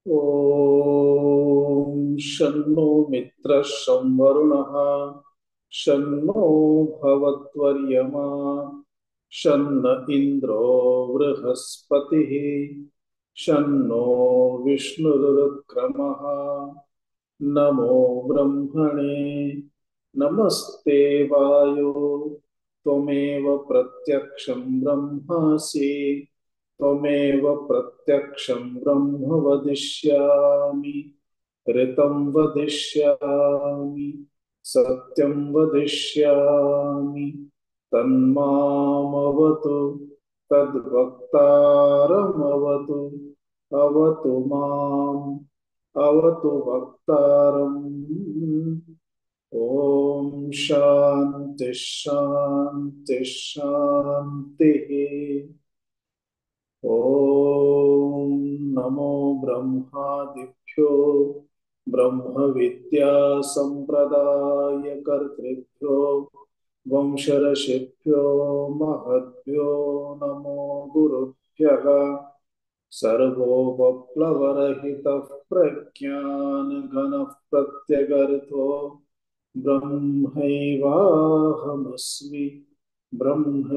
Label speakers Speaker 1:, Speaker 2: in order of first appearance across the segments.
Speaker 1: ॐ शन्नो मित्रः शं वरुणः शन्नो भवत्वर्यमा शन्न इन्द्रो बृहस्पतिः शन्नो विष्णुरुक्रमः नमो ब्रह्मणे नमस्ते वायो त्वमेव प्रत्यक्षं ब्रह्मासि त्वमेव प्रत्यक्षं ब्रह्म वदिष्यामि ऋतं वदिष्यामि सत्यं वदिष्यामि तन्मामवतु तद्वक्तारमवतु अवतु माम् अवतु वक्तारम्। ॐ शान्ति शान्ति शान्तिः। ॐ नमो ब्रह्मादिभ्यो ब्रह्मविद्या संप्रदायकर्तृभ्यो वंशऋषिभ्यो महद्भ्यो नमो गुरुभ्यः। सर्वोपप्लवरहितः प्रज्ञानघनः प्रत्यगर्थो ब्रह्मैवाहमस्मि ब्रह्मैवाहमस्मि।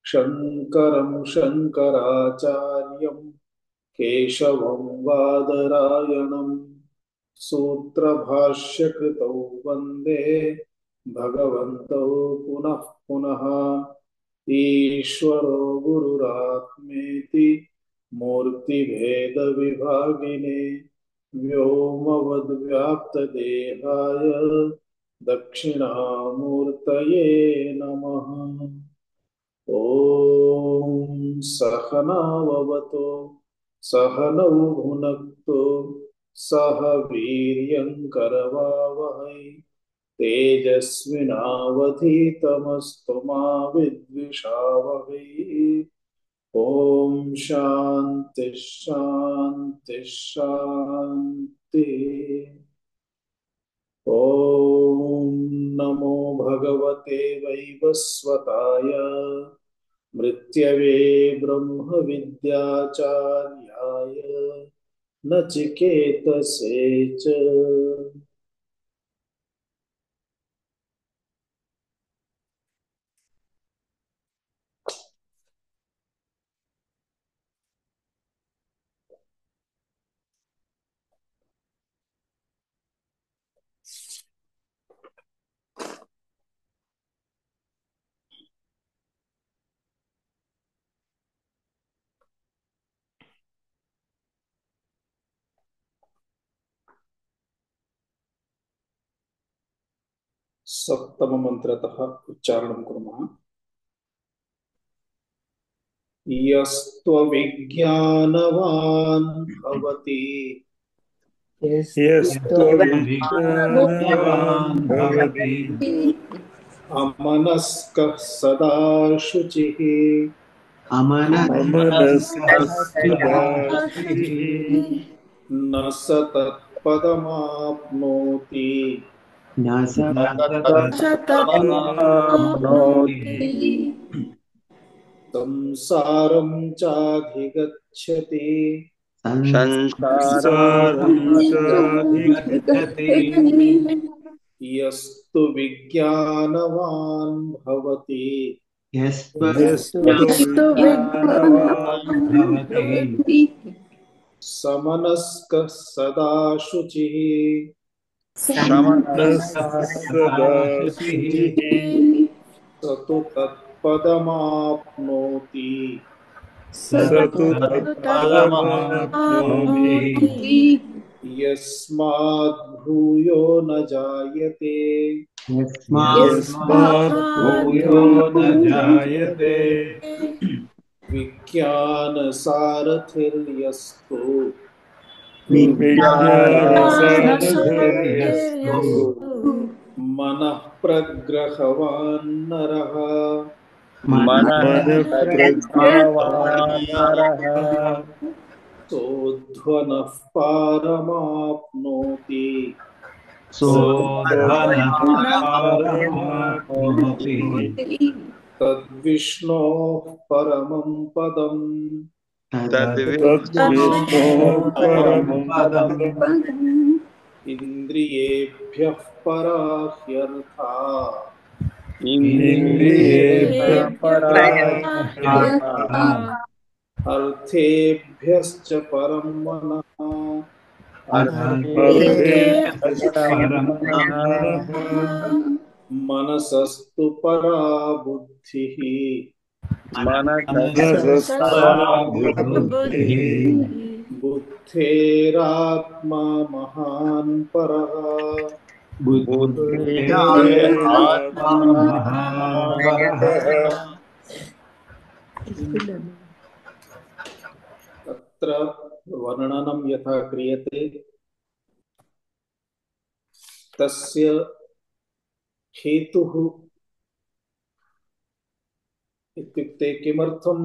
Speaker 1: शङ्करं शङ्कराचार्यं केशवं बादरायणं सूत्रभाष्यकृतौ वन्दे भगवन्तौ पुनः पुनः। ईश्वरो गुरुरात्मेति मूर्तिभेदविभागिने व्योमवद्व्याप्तदेहाय दक्षिणामूर्तये नमः। ॐ सहनाववतु सहनौ भुनक्तु सह वीर्यङ्करवावहै तेजस्विनावधीतमस्तु मा विद्विषावहै। ॐ शान्ति शान्ति शान्ति। ॐ नमो भगवते वैवस्वताय मृत्यवे ब्रह्मविद्याचार्याय नचिकेतसे च। सप्तममन्त्रतः उच्चारणं कुर्मः। यस्त्वविज्ञानवान् भवति
Speaker 2: यस्त्वविज्ञानवान् भवति
Speaker 1: अमनस्कः सदा शुचिः
Speaker 2: अमनस्कः सदा शुचिः
Speaker 1: न स तत्पदमाप्नोति
Speaker 2: न स तत्पदमाप्नोति
Speaker 1: संसारं चाधिगच्छति
Speaker 2: संसारं चाधिगच्छति
Speaker 1: यस्तु विज्ञानवान् भवति
Speaker 2: यस्त्वविज्ञानवान् भवति
Speaker 1: समनस्कः सदा शुचिः
Speaker 2: समनस्कः सदा शुचिः
Speaker 1: स तु तत्पदमाप्नोति
Speaker 2: स तु तत्पदमाप्नोति
Speaker 1: यस्माद् भूयो न जायते
Speaker 2: यस्मात् भूयो न जायते
Speaker 1: विज्ञानसारथिर्यस्तु
Speaker 2: विज्ञानसारथिर्यस्तु
Speaker 1: मनः प्रग्रहवान् नरः सोऽध्वनः पारमाप्नोति तद्विष्णोः परमं पदम्
Speaker 2: तद्विष्णु परं पदम्
Speaker 1: इन्द्रियेभ्यः परा ह्यर्था
Speaker 2: इन्द्रियेभ्यः पराह्यर्था
Speaker 1: अर्थेभ्यश्च परं मनः
Speaker 2: अर्थेभ्यश्च परं मनः
Speaker 1: मनसस्तु परा बुद्धिः
Speaker 2: मनसस्तपरा बुद्धिः
Speaker 1: बुद्धेरात्मा महान् परः
Speaker 2: बुद्धिरात्मा महापरः
Speaker 1: तत्र वर्णनं यथा क्रियते तस्य हेतुः इत्युक्ते किमर्थं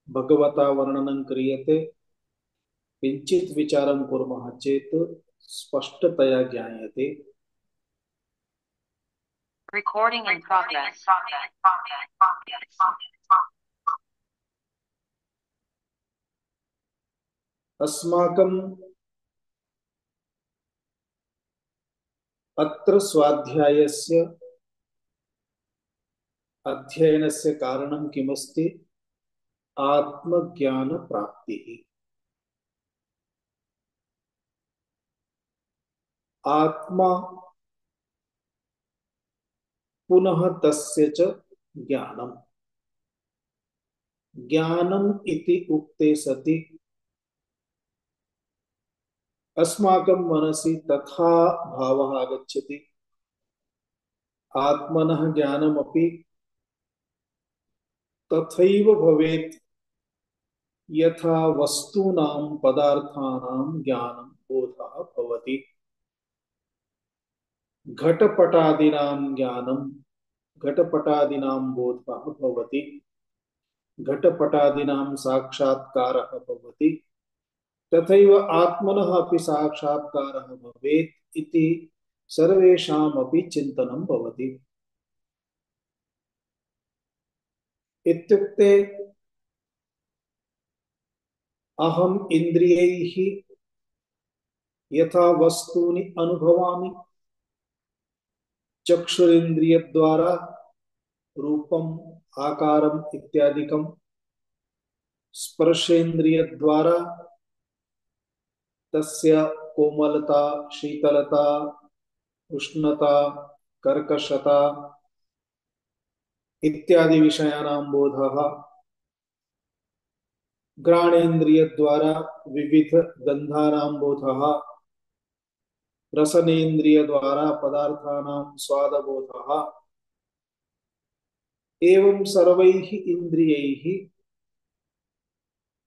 Speaker 1: भगवता वर्णनं क्रियते किञ्चित् विचारं कुर्मः चेत् स्पष्टतया ज्ञायते।
Speaker 3: Recording in progress.
Speaker 1: अस्माकं अत्र स्वाध्यायस्य अध्ययनस्य कारणं किमस्ति? आत्मज्ञानप्राप्तिः। आत्मा पुनः तस्य च ज्ञानम्। ज्ञानम् इति उक्ते सति अस्माकं मनसि तथा भावः आगच्छति, आत्मनः ज्ञानमपि तथैव भवेत् यथा वस्तूनां पदार्थानां ज्ञानं बोधः भवति। घटपटादीनां ज्ञानं घटपटादीनां बोधः भवति, घटपटादीनां साक्षात्कारः भवति, तथैव आत्मनः अपि साक्षात्कारः भवेत् इति सर्वेषामपि चिन्तनं भवति। इत्युक्ते अहम् इन्द्रियैः यथा वस्तूनि अनुभवामि, चक्षुरिन्द्रियद्वारा रूपम् आकारम् इत्यादिकं, स्पर्शेन्द्रियद्वारा तस्य कोमलता शीतलता उष्णता कर्कशता इत्यादि विषयाणां बोधः, घ्राणेन्द्रियद्वारा विविध गन्धानां बोधः, रसनेन्द्रियद्वारा पदार्थानां स्वादबोधः, एवं सर्वैः इन्द्रियैः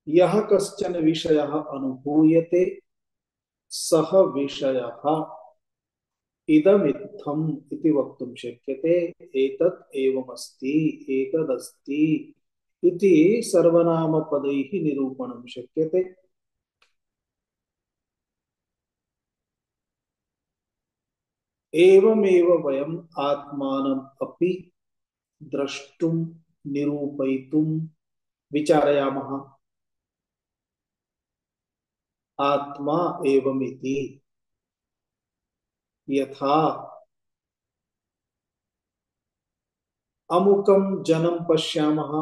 Speaker 1: यः कश्चन विषयः अनुभूयते सः विषयः इदमित्थम् इति वक्तुं शक्यते। एतत् एवमस्ति, एतदस्ति इति सर्वनामपदैः निरूपणं शक्यते। एवमेव वयम् आत्मानम् अपि द्रष्टुं निरूपयितुं विचारयामः। आत्मा एवमिति, यथा अमुकं जनं पश्यामः,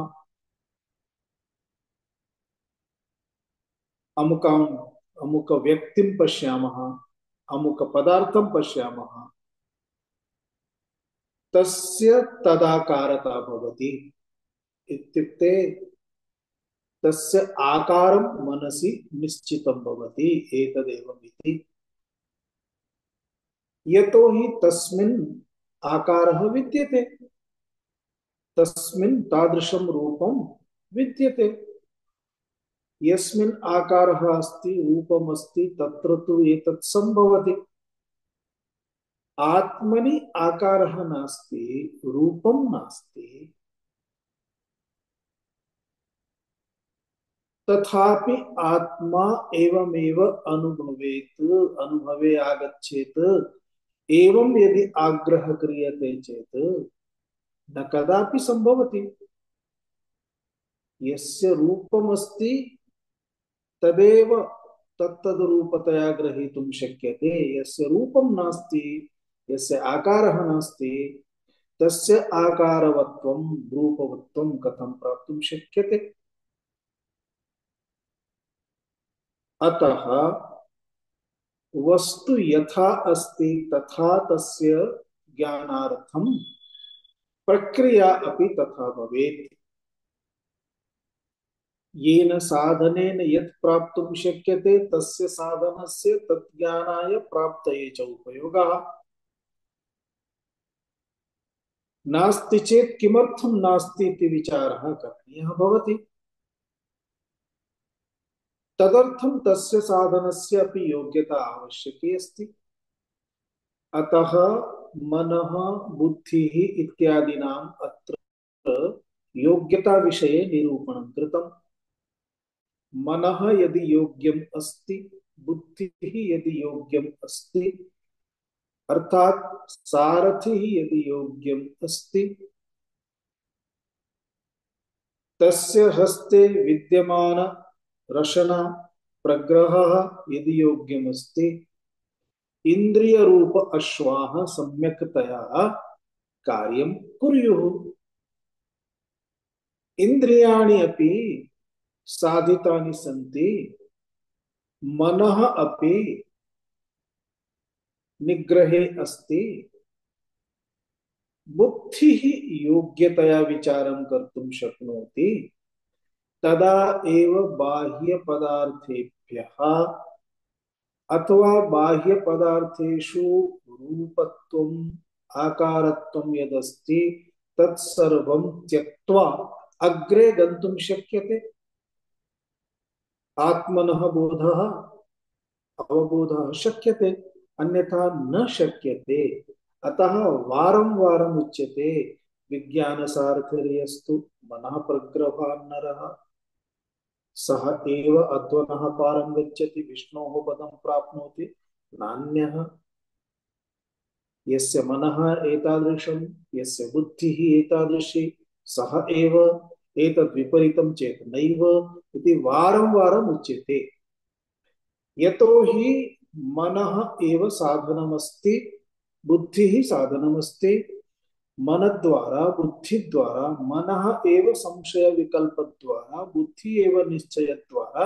Speaker 1: अमुक व्यक्तिं पश्यामः, अमुक पदार्थं पश्यामः, तस्य तदाकारता भवति। इत्युक्ते तस्य आकारं मनसि निश्चितं भवति, एतदेवमिति। यतो हि तस्मिन् आकारः विद्यते, तस्मिन् तादृशं रूपं विद्यते। यस्मिन् आकारः अस्ति, रूपम् अस्ति, तत्र तु एतत् सम्भवति। आत्मनि आकारः नास्ति, रूपं नास्ति, तथापि आत्मा एवमेव अनुभवेत्, अनुभवे आगच्छेत्। एवं यदि आग्रह क्रियते चेत् न कदापि संभवति। यस्य रूपमस्ति तदेव तत्तद्रूपतया ग्रहीतुं शक्यते। यस्य रूपं नास्ति, यस्य आकारः नास्ति, तस्य आकारवत्वं रूपवत्वं कथं प्राप्तुं शक्यते। अतः वस्तु यथा अस्ति तथा तस्य ज्ञानार्थं प्रक्रिया अपि तथा भवेत्। येन साधनेन यत् प्राप्तुं शक्यते तस्य साधनस्य तज्ज्ञानाय प्राप्तये च उपयोगः। नास्ति चेत् किमर्थं नास्ति इति विचारः करणीयः भवति। तदर्थं तस्य साधनस्य अपि योग्यता आवश्यकी अस्ति। अतः मनः बुद्धिः इत्यादीनाम् अत्र योग्यता विषये निरूपणं कृतम्। मनः यदि योग्यम् अस्ति, बुद्धिः यदि योग्यम् अस्ति, अर्थात सारथिः यदि योग्यम् अस्ति, तस्य हस्ते विद्यमान रशना प्रग्रहः यदि योग्यमस्ति, इंद्रिय रूप अश्वाः सम्यक्तया कार्यं कुर्युः। इंद्रियाणि अपि साधितानि सन्ति, मनः अपि निग्रहे अस्ति, बुद्धिः योग्यतया विचारं कर्तुं शक्नोति। तदा एव बाह्य पदार्थेभ्यः अथवा बाह्य पदार्थेषु रूपत्वम् आकारत्वं यदस्ति तत्सर्वं त्यक्त्वा अग्रे गन्तुं शक्यते। आत्मनः बोधः अवबोधः शक्यते, अन्यथा न शक्यते। अतः वारं वारम् उच्यते विज्ञानसारथिर्यस्तु मनः प्रग्रहान्नरः सः एव अध्वनः पारं गच्छति विष्णोः पदं प्राप्नोति नान्यः। यस्य मनः एतादृशं, यस्य बुद्धिः एतादृशी, सः एव। एतद् विपरीतं चेत् नैव इति वारं वारम् उच्यते। यतोहि मनः एव साधनमस्ति, बुद्धिः साधनमस्ति। मनद्वारा बुद्धिद्वारा, मनः एव संशय विकल्पद्वारा, बुद्धि एव निश्चयद्वारा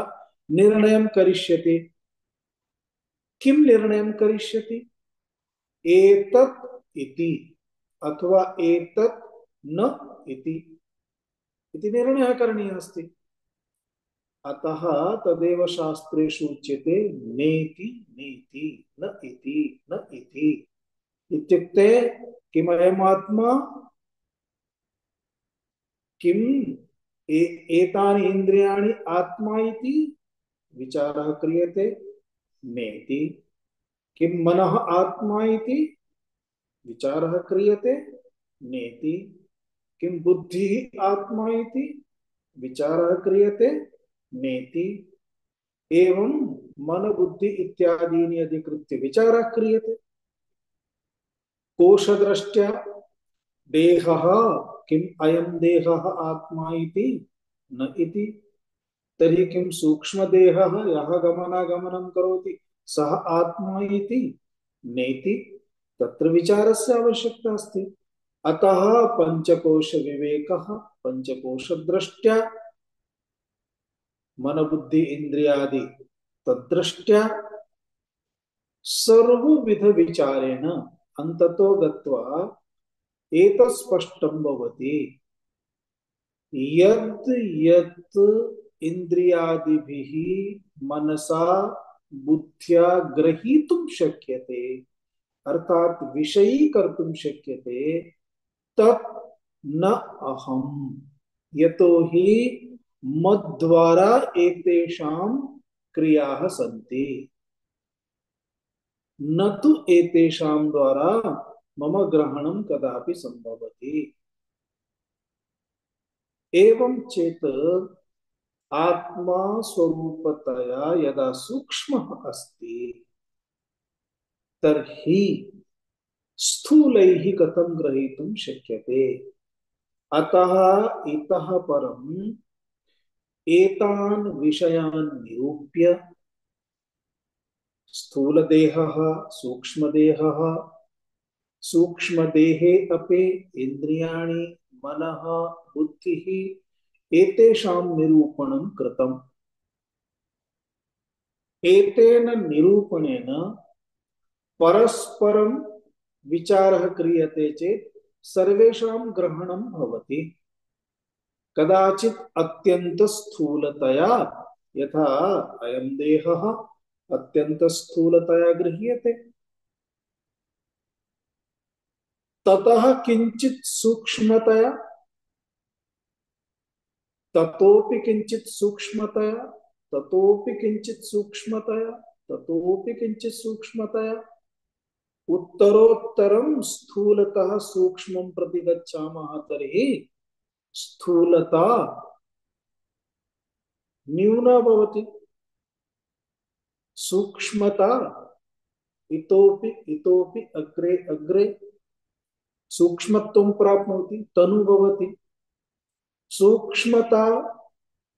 Speaker 1: निर्णयं करिष्यति। किं निर्णयं करिष्यति? एतत् इति अथवा एतत् न इति निर्णयः करणीयः अस्ति। अतः तदेव शास्त्रेषु उच्यते नेति नेति न इति न इति। इत्युक्ते किमयमात्मा, किम एतानि इन्द्रियाणि आत्मा इति विचारः क्रियते नेति। किम मनः आत्मा इति विचारः क्रियते नेति। किम बुद्धिः आत्मा इति विचारः क्रियते नेति। एवं मन बुद्धि इत्यादीनि अधिकृत्य विचारः क्रियते। कोशदृष्ट्या देहः, किम अयं देहः आत्मा इति न इति। तर्हि किम सूक्ष्मदेहः यः गमनागमनं करोति सः आत्मा इति नेति। तत्र विचारस्य आवश्यकता अस्ति। अतः पंचकोश विवेकः, पंचकोश दृष्ट्या मन बुद्धि इंद्रियादि तद्दृष्ट्या सर्वविध विचारेण अंततो गत्वा एतत् स्पष्टं भवति यत् यत् इंद्रियादिभिः मनसा बुद्ध्या ग्रहीतुं शक्यते, अर्थात विषयी कर्तुं शक्यते, तत् न अहम्। यतोहि मद्द्वारा एतेषां क्रियाः सन्ति, न तु एतेषां द्वारा मम ग्रहणं कदापि संभवति। एवं चेत् आत्मा स्वरूपतया यदा सूक्ष्मः अस्ति तर्हि स्थूलैः कथं ग्रहीतुं शक्यते। अतः इतः परं एतान् विषयान् निरूप्य स्थूलदेहः सूक्ष्मदेहः सूक्ष्मदेहे अपि इन्द्रियाणि मनः बुद्धिः एतेषां निरूपणं कृतम्। एतेन निरूपणेन परस्परं विचारः क्रियते चेत् सर्वेषां ग्रहणं भवति। कदाचित् अत्यन्तस्थूलतया यथा अयं देहः अत्यन्तस्थूलतया गृह्यते, ततः किञ्चित् सूक्ष्मतया, ततोपि किञ्चित् सूक्ष्मतया, ततोपि किञ्चित् सूक्ष्मतया, ततोपि किञ्चित् सूक्ष्मतया उत्तरोत्तरं स्थूलतः सूक्ष्मं प्रति गच्छामः तर्हि स्थूलता न्यूना भवति, सूक्ष्मता इतोपि इतोपि अग्रे अग्रे सूक्ष्मत्वं प्राप्नोति, तनु भवति। सूक्ष्मता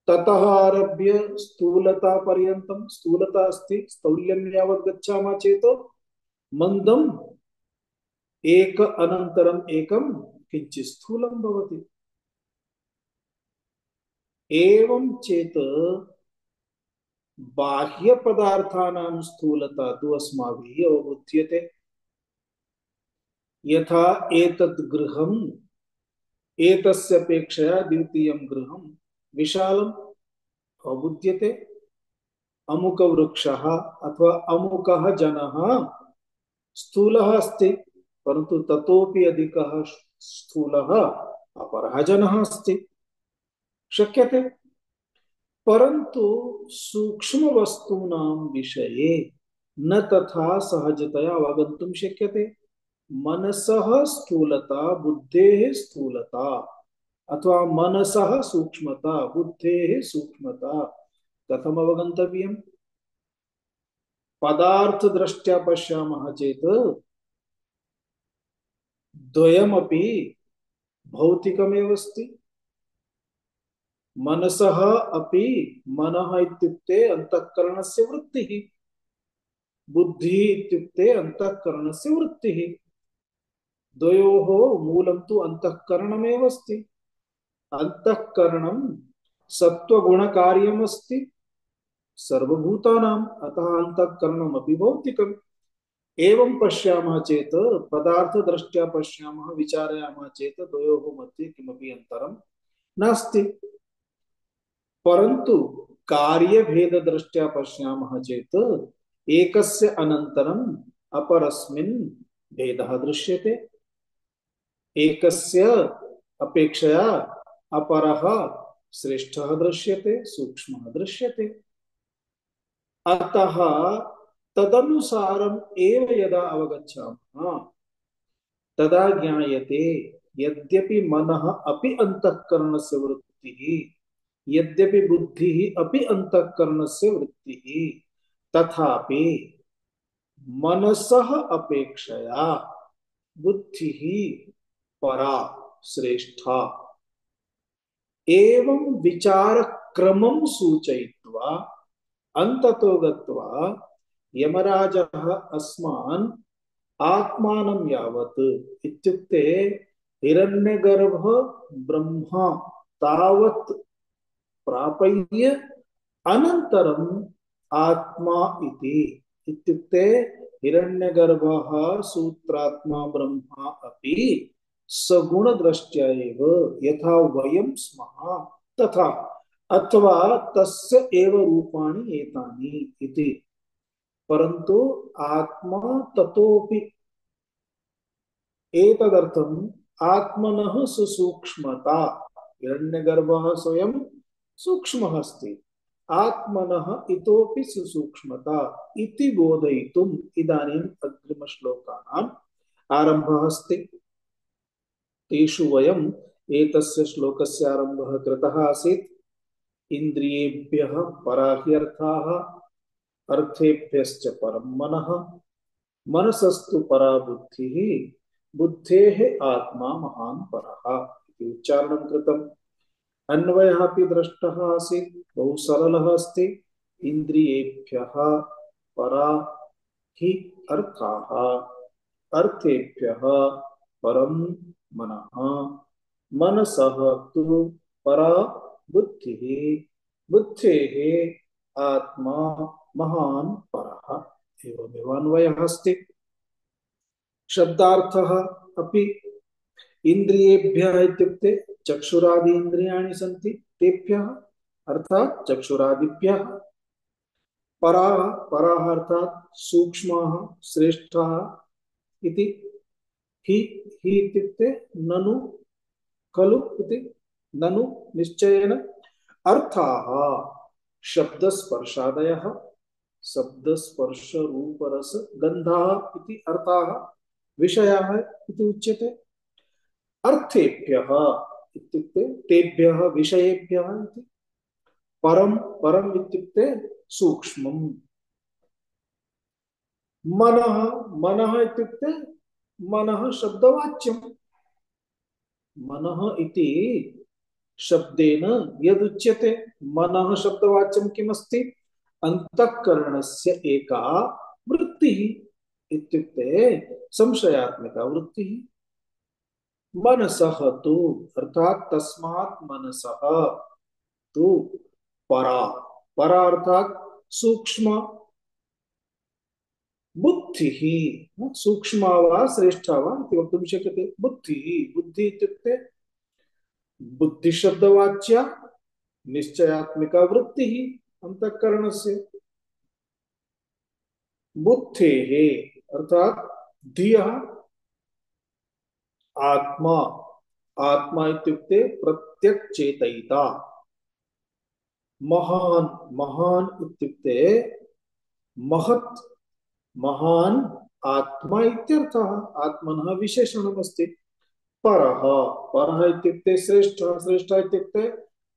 Speaker 1: ततः आरभ्य स्थूलता पर्यन्तं, स्थूलता अस्ति, स्थौल्यं यावत् गच्छामः चेत् मन्दम् एक अनन्तरम् एकं किञ्चित् स्थूलं भवति। एवं चेत् बाह्य पदार्थानां स्थूलता तु अस्माभिः अवबुध्यते। यथा एतद् गृहम् एतस्य अपेक्षया द्वितीयं गृहं विशालम् अवबुध्यते। अमुकवृक्षः अथवा अमुकः जनः स्थूलः अस्ति, परन्तु ततोपि अधिकः स्थूलः अपरः जनः अस्ति, शक्यते। परन्तु सूक्ष्म वस्तूनां विषये न तथा सहजतया अवगन्तुं शक्यते। मनसः स्थूलता बुद्धेः स्थूलता अथवा मनसः सूक्ष्मता बुद्धेः सूक्ष्मता कथम् अवगन्तव्यम्? पदार्थदृष्ट्या पश्यामः चेत् द्वयमपि भौतिकमेव अस्ति। मनसः अपि, मनः इत्युक्ते अंतःकरणस्य वृत्तिः, बुद्धिः इत्युक्ते अंतःकरणस्य वृत्तिः। द्वयोः मूलं तु अंतःकरणमेव अस्ति। अंतःकरणं सत्त्वगुणकार्यमस्ति सर्वभूतानाम्, अतः अंतःकरणमपि भौतिकम्। एवं पश्यामः चेत्, पदार्थदृष्ट्या पश्यामः विचारयामः चेत् द्वयोः मध्ये किमपि अन्तरं नास्ति। परन्तु कार्यभेददृष्ट्या पश्यामः चेत् एकस्य अनन्तरम् अपरस्मिन् भेदः दृश्यते। एकस्य अपेक्षया अपरः श्रेष्ठः दृश्यते, सूक्ष्मः दृश्यते। अतः तदनुसारम् एव यदा अवगच्छामः तदा ज्ञायते यद्यपि मनः अपि अंतःकरणस्य वृत्तिः, यद्यपि बुद्धिः अपि अंतःकरणस्य वृत्तिः, तथापि मनसः अपेक्षया बुद्धिः परा श्रेष्ठा। एवं विचारक्रमं सूचयित्वा अन्ततो गत्वा यमराजः अस्मान् आत्मानं यावत् इत्युक्ते हिरण्यगर्भ ब्रह्मा तावत् प्रापय्य अनन्तरम् आत्मा इति, इत्युक्ते हिरण्यगर्भः सूत्रात्मा ब्रह्मा अपि सगुणदृष्ट्या एव यथा वयं स्मः तथा, अथवा तस्य एव रूपाणि एतानि इति। परन्तु आत्मा ततोपि, एतदर्थम् आत्मनः सुसूक्ष्मता, हिरण्यगर्भः स्वयं सूक्ष्मः अस्ति, आत्मनः इतोपि सुसूक्ष्मता इति बोधयितुम् इदानीम् अग्रिमश्लोकानाम् आरम्भः अस्ति। तेषु वयम् एतस्य श्लोकस्य आरम्भः कृतः आसीत्। इन्द्रियेभ्यः परा ह्यर्थाः, अर्थेभ्यश्च परं मनः, मनसस्तु परा बुद्धिः, बुद्धेः आत्मा महान् परः इति उच्चारणं कृतम्। अन्वयः अपि दृष्टः आसीत्, बहु सरलः अस्ति। इन्द्रियेभ्यः परा हि अर्थाः, अर्थेभ्यः परं मनः, मनसः तु परा बुद्धिः, बुद्धेः आत्मा महान् परः। एवमेव अन्वयः अस्ति। शब्दार्थः अपि इन्द्रियेभ्यः इत्युक्ते चक्षुरादि इन्द्रियाणि सन्ति, तेभ्यः अर्थात् चक्षुरादिभ्यः। पराः, पराः अर्थात् सूक्ष्माः, श्रेष्ठाः इति। हि हि इत्युक्ते ननु, खलु इति। ननु निश्चयेन। अर्थाः शब्दस्पर्शादयः, शब्दस्पर्श रूपरस गन्धाः इति अर्थाः विषयाः इति उच्यते। अर्थेभ्यः इत्युक्ते तेभ्यः विषयेभ्यः इति। परं, परम् इत्युक्ते सूक्ष्मम्। मनः, मनः इत्युक्ते मनः शब्दवाच्यम्। मनः इति शब्देन यदुच्यते, मनः शब्दवाच्यं किमस्ति? अंतःकरणस्य एका वृत्तिः इत्युक्ते संशयात्मिका वृत्तिः। मनसः तु अर्थात् तस्मात् मनसः तु परा, परा अर्थात् सूक्ष्म, बुद्धिः, सूक्ष्मा वा श्रेष्ठा वा इति वक्तुं शक्यते। बुद्धिः, बुद्धि इत्युक्ते बुद्धिशब्दवाच्या निश्चयात्मिका वृत्तिः अंतःकरणस्य। बुद्धेः अर्थात् धियः, आत्मा, आत्मा इत्युक्ते प्रत्यक्चेतयिता। महान्, महान् इत्युक्ते महत्, महान् आत्मा इत्यर्थः। आत्मनः विशेषणमस्ति। परः, परः इत्युक्ते श्रेष्ठः, श्रेष्ठः इत्युक्ते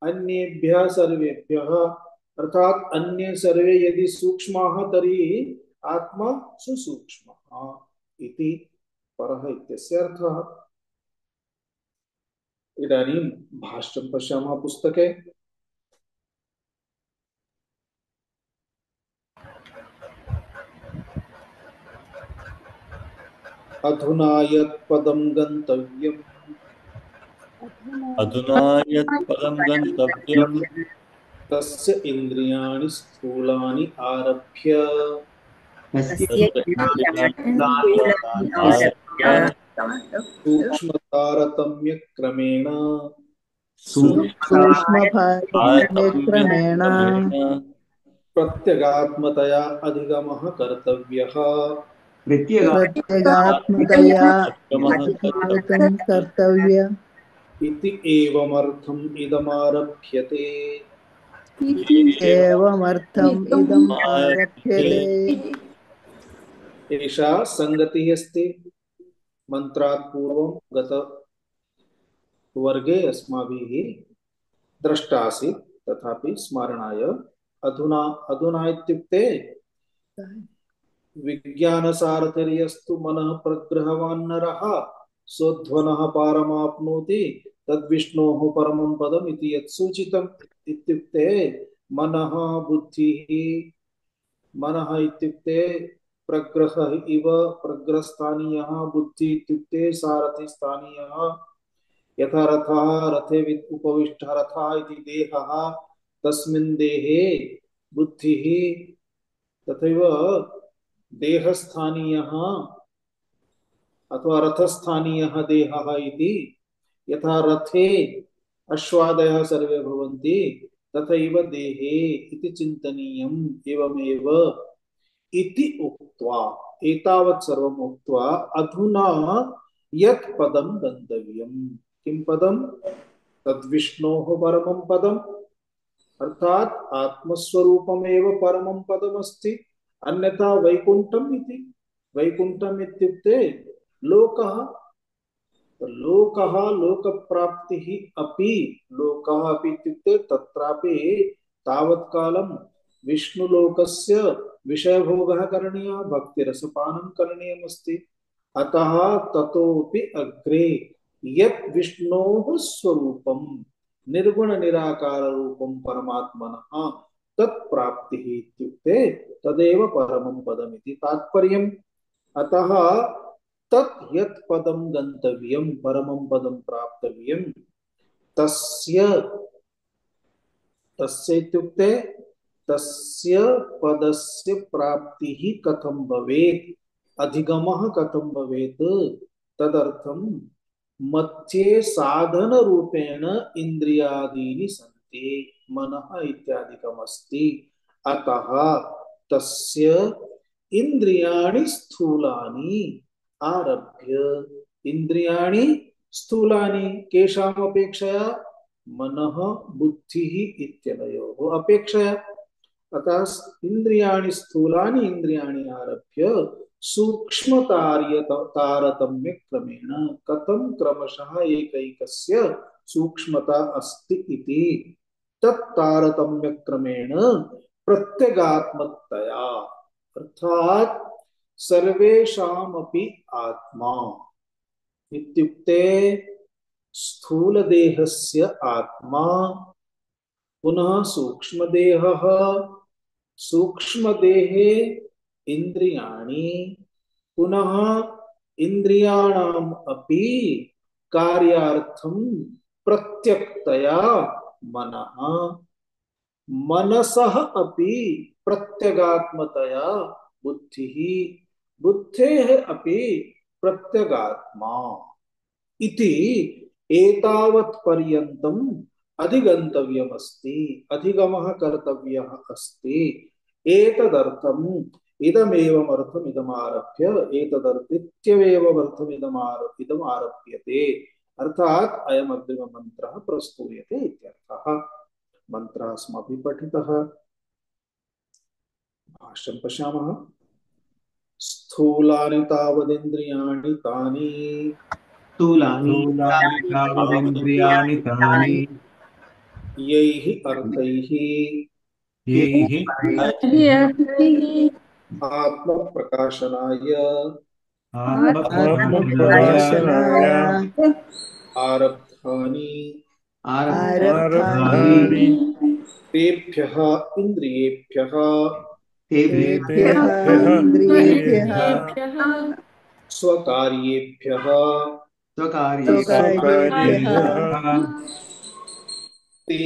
Speaker 1: अन्येभ्यः सर्वेभ्यः, अर्थात् अन्ये सर्वे यदि सूक्ष्माः तर्हि आत्मा सुसूक्ष्मः इति परः इत्यस्य अर्थः। इदानीं भाष्यं पश्यामः पुस्तके। अधुना यत् पदं गन्तव्यम्,
Speaker 2: अधुना यत् पदं गन्तव्यं
Speaker 1: तस्य इन्द्रियाणि स्थूलानि आरभ्य सूक्ष्मतारतम्यक्रमेण
Speaker 4: सूक्ष्मभारतम्यक्रमेण
Speaker 1: प्रत्यगात्मतया अधिगमः कर्तव्यः।
Speaker 4: प्रत्यगात्मतया अधिगतं कर्तव्य
Speaker 1: इति एवमर्थम् इदमारभ्यते।
Speaker 4: एवमर्थम् इदम् आरभ्यते।
Speaker 1: एषा संगतिः अस्ति। मंत्रात् पूर्वं गत वर्गे अस्माभिः दृष्टा आसीत्, तथापि स्मरणाय अधुना, अधुना इत्युक्ते विज्ञानसारथिर्यस्तु मनः प्रग्रहवान् नरः सोऽध्वनः पारमाप्नोति तद्विष्णोः परमं पदम् इति यत् सूचितम्। इत्युक्ते मनः, बुद्धिः, मनः इत्युक्ते प्रग्रहः इव प्रग्रहस्थानीयः, बुद्धि इत्युक्ते सारथिस्थानीयः। यथा रथः रथे उपविष्टः रथः इति देहः, तस्मिन् देहे बुद्धिः, तथैव देहस्थानीयः अथवा रथस्थानीयः देहः इति। यथा रथे अश्वादयः सर्वे भवन्ति तथैव देहे इति चिन्तनीयम्। एवमेव इति उक्त्वा, एतावत् सर्वम् उक्त्वा अधुना यत् पदं गन्तव्यम्, किं पदं? तद्विष्णोः परमं पदम्, अर्थात् आत्मस्वरूपमेव परमं पदमस्ति। अन्यथा वैकुण्ठम् इति। वैकुण्ठम् इत्युक्ते लोकः। लोकः, लोकप्राप्तिः अपि, लोकः अपि इत्युक्ते तत्रापि तावत्कालं विष्णुलोकस्य विषयभोगः करणीयः, भक्तिरसपानं करणीयमस्ति। अतः ततोपि अग्रे यत् विष्णोः स्वरूपं निर्गुण निराकार रूपम परमात्मनः तत्प्राप्तिः इत्युक्ते तदेव परमं पदमिति तात्पर्यम्। अतः तत् यत् पदं गन्तव्यं परमं पदं प्राप्तव्यं तस्य तस्य इत्युक्ते तस्य पदस्य प्राप्तिः कथं भवेत्, अधिगमः कथं भवेत्, तदर्थं मध्ये साधन रूपेण इंद्रियादीनि सन्ति, मनः इत्यादिकमस्ति। अतः तस्य इंद्रियाणि स्थूलानि आरभ्य, इंद्रियाणि स्थूलानि केषाम् अपेक्षया, मनः बुद्धिः इत्यनयोः अपेक्षया। अतः इंद्रियाणि स्थूलानि इंद्रियाणि आरभ्य सूक्ष्म तारतम्य क्रमेण कथं क्रमशः एकैकस्य सूक्ष्मता अस्ति इति तत्तारतम्य क्रमेण प्रत्यगात्मतया, अर्थात सर्वेषामपि आत्मा इत्युक्ते स्थूल देहस्य आत्मा, पुनः सूक्ष्म देहः, सूक्ष्म देहे इंद्रियाणि, पुनः इंद्रियाणाम् अपि कार्यार्थं प्रत्यक्तया मनः, मनसः अपि प्रत्यगात्मतया बुद्धिः, बुद्धेः अपि प्रत्यगात्मा इति एतावत् पर्यन्तम् अधिगन्तव्यमस्ति, अधिगमः कर्तव्यः अस्ति। एतदर्थम् इदमेवमर्थम् इदमारभ्य एतदर्थमित्येवमर्थम् इदमारभ्यते, अर्थात् अयम् अग्रिम मन्त्रः प्रस्तूयते इत्यर्थः। मन्त्रः अस्माभिः पठितः, भाष्यं पश्यामः। स्थूलानि तावदिन्द्रियाणि तानि
Speaker 5: स्थूलानि
Speaker 2: तावदिन्द्रियाणि तानि
Speaker 1: यैः अर्थैः
Speaker 2: यैः
Speaker 1: आत्मप्रकाशनाय
Speaker 4: आत्मप्रकाशनाय
Speaker 1: आरब्धानि
Speaker 4: आरब्धानि
Speaker 1: तेभ्यः इन्द्रियेभ्यः
Speaker 4: तेभ्यः इन्द्रियेभ्यः
Speaker 1: स्वकार्येभ्यः
Speaker 4: स्वकार्येभ्यः
Speaker 1: ते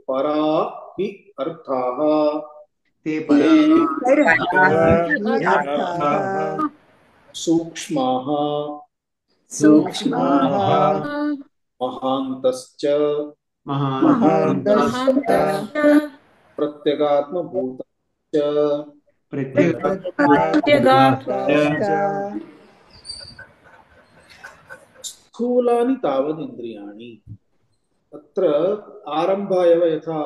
Speaker 1: परा हि अर्थाः
Speaker 5: ते परा
Speaker 4: अर्थाः
Speaker 1: सूक्ष्माः
Speaker 4: सूक्ष्माः
Speaker 1: महान्तश्च
Speaker 4: महान्तश्च
Speaker 1: प्रत्यगात्मभूतश्च
Speaker 4: प्रत्यगात्मभूताश्च
Speaker 1: स्थूलानि तावदिन्द्रियाणि। अत्र आरम्भाय यथा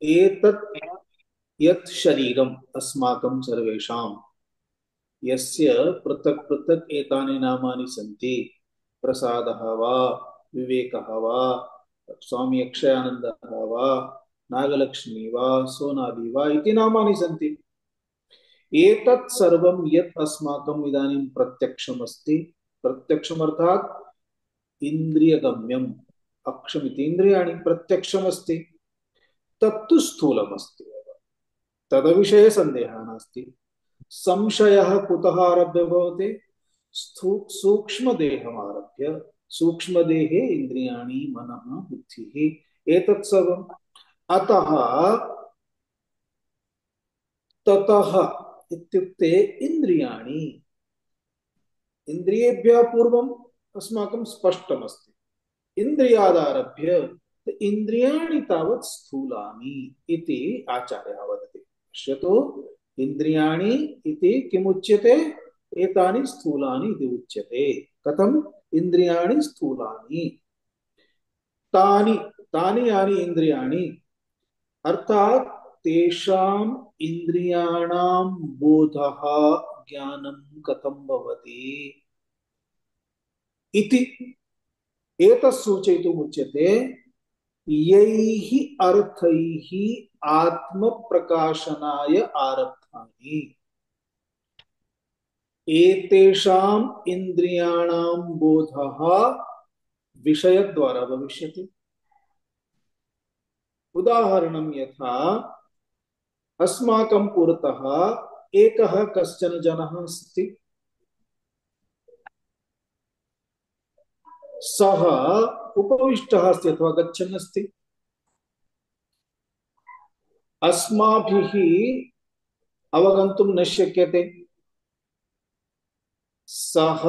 Speaker 1: एतत् यत् शरीरम् अस्माकं सर्वेषां यस्य पृथक् पृथक् एतानि नामानि सन्ति, प्रसादः वा, विवेकः वा, स्वामी अक्षयानन्दः वा, नागलक्ष्मी वा, सोनादि वा इति नामानि सन्ति। एतत् सर्वं यत् अस्माकम् इदानीं प्रत्यक्षम् अस्ति, प्रत्यक्षम् अर्थात् इन्द्रियगम्यम्, अक्षमिति इन्द्रियाणि प्रत्यक्षम् अस्ति, तत्तु स्थूलम् अस्ति, तद्विषये सन्देहः नास्ति। संशयः कुतः आरभ्य भवति? सूक्ष्मदेहमारभ्य, सूक्ष्मदेहे इन्द्रियाणि मनः बुद्धिः एतत् सर्वम्। अतः ततः इत्युक्ते इन्द्रियाणि, इन्द्रियेभ्यः पूर्वम् अस्माकं स्पष्टमस्ति, इन्द्रियादारभ्य इन्द्रियाणि तावत् स्थूलानि इति आचार्यः वदति। पश्यतु, इन्द्रियाणि इति किमुच्यते? एतानि स्थूलानि इति उच्यते। कथम्? इन्द्रियाणि स्थूलानि, तानि तानि यानि इन्द्रियाणि, अर्थात् तेषाम् इन्द्रियाणां बोधः ज्ञानं कथं भवति इति एतत् सूचयितुम् उच्यते। यैः अर्थैः आत्मप्रकाशनाय आरब्धानि, एतेषाम् इन्द्रियाणां बोधः विषयद्वारा भविष्यति। उदाहरणं यथा अस्माकं पुरतः एकः कश्चन जनः अस्ति, सः उपविष्टः अस्ति अथवा गच्छन् अस्ति। अस्माभिः अवगन्तुं न शक्यते सः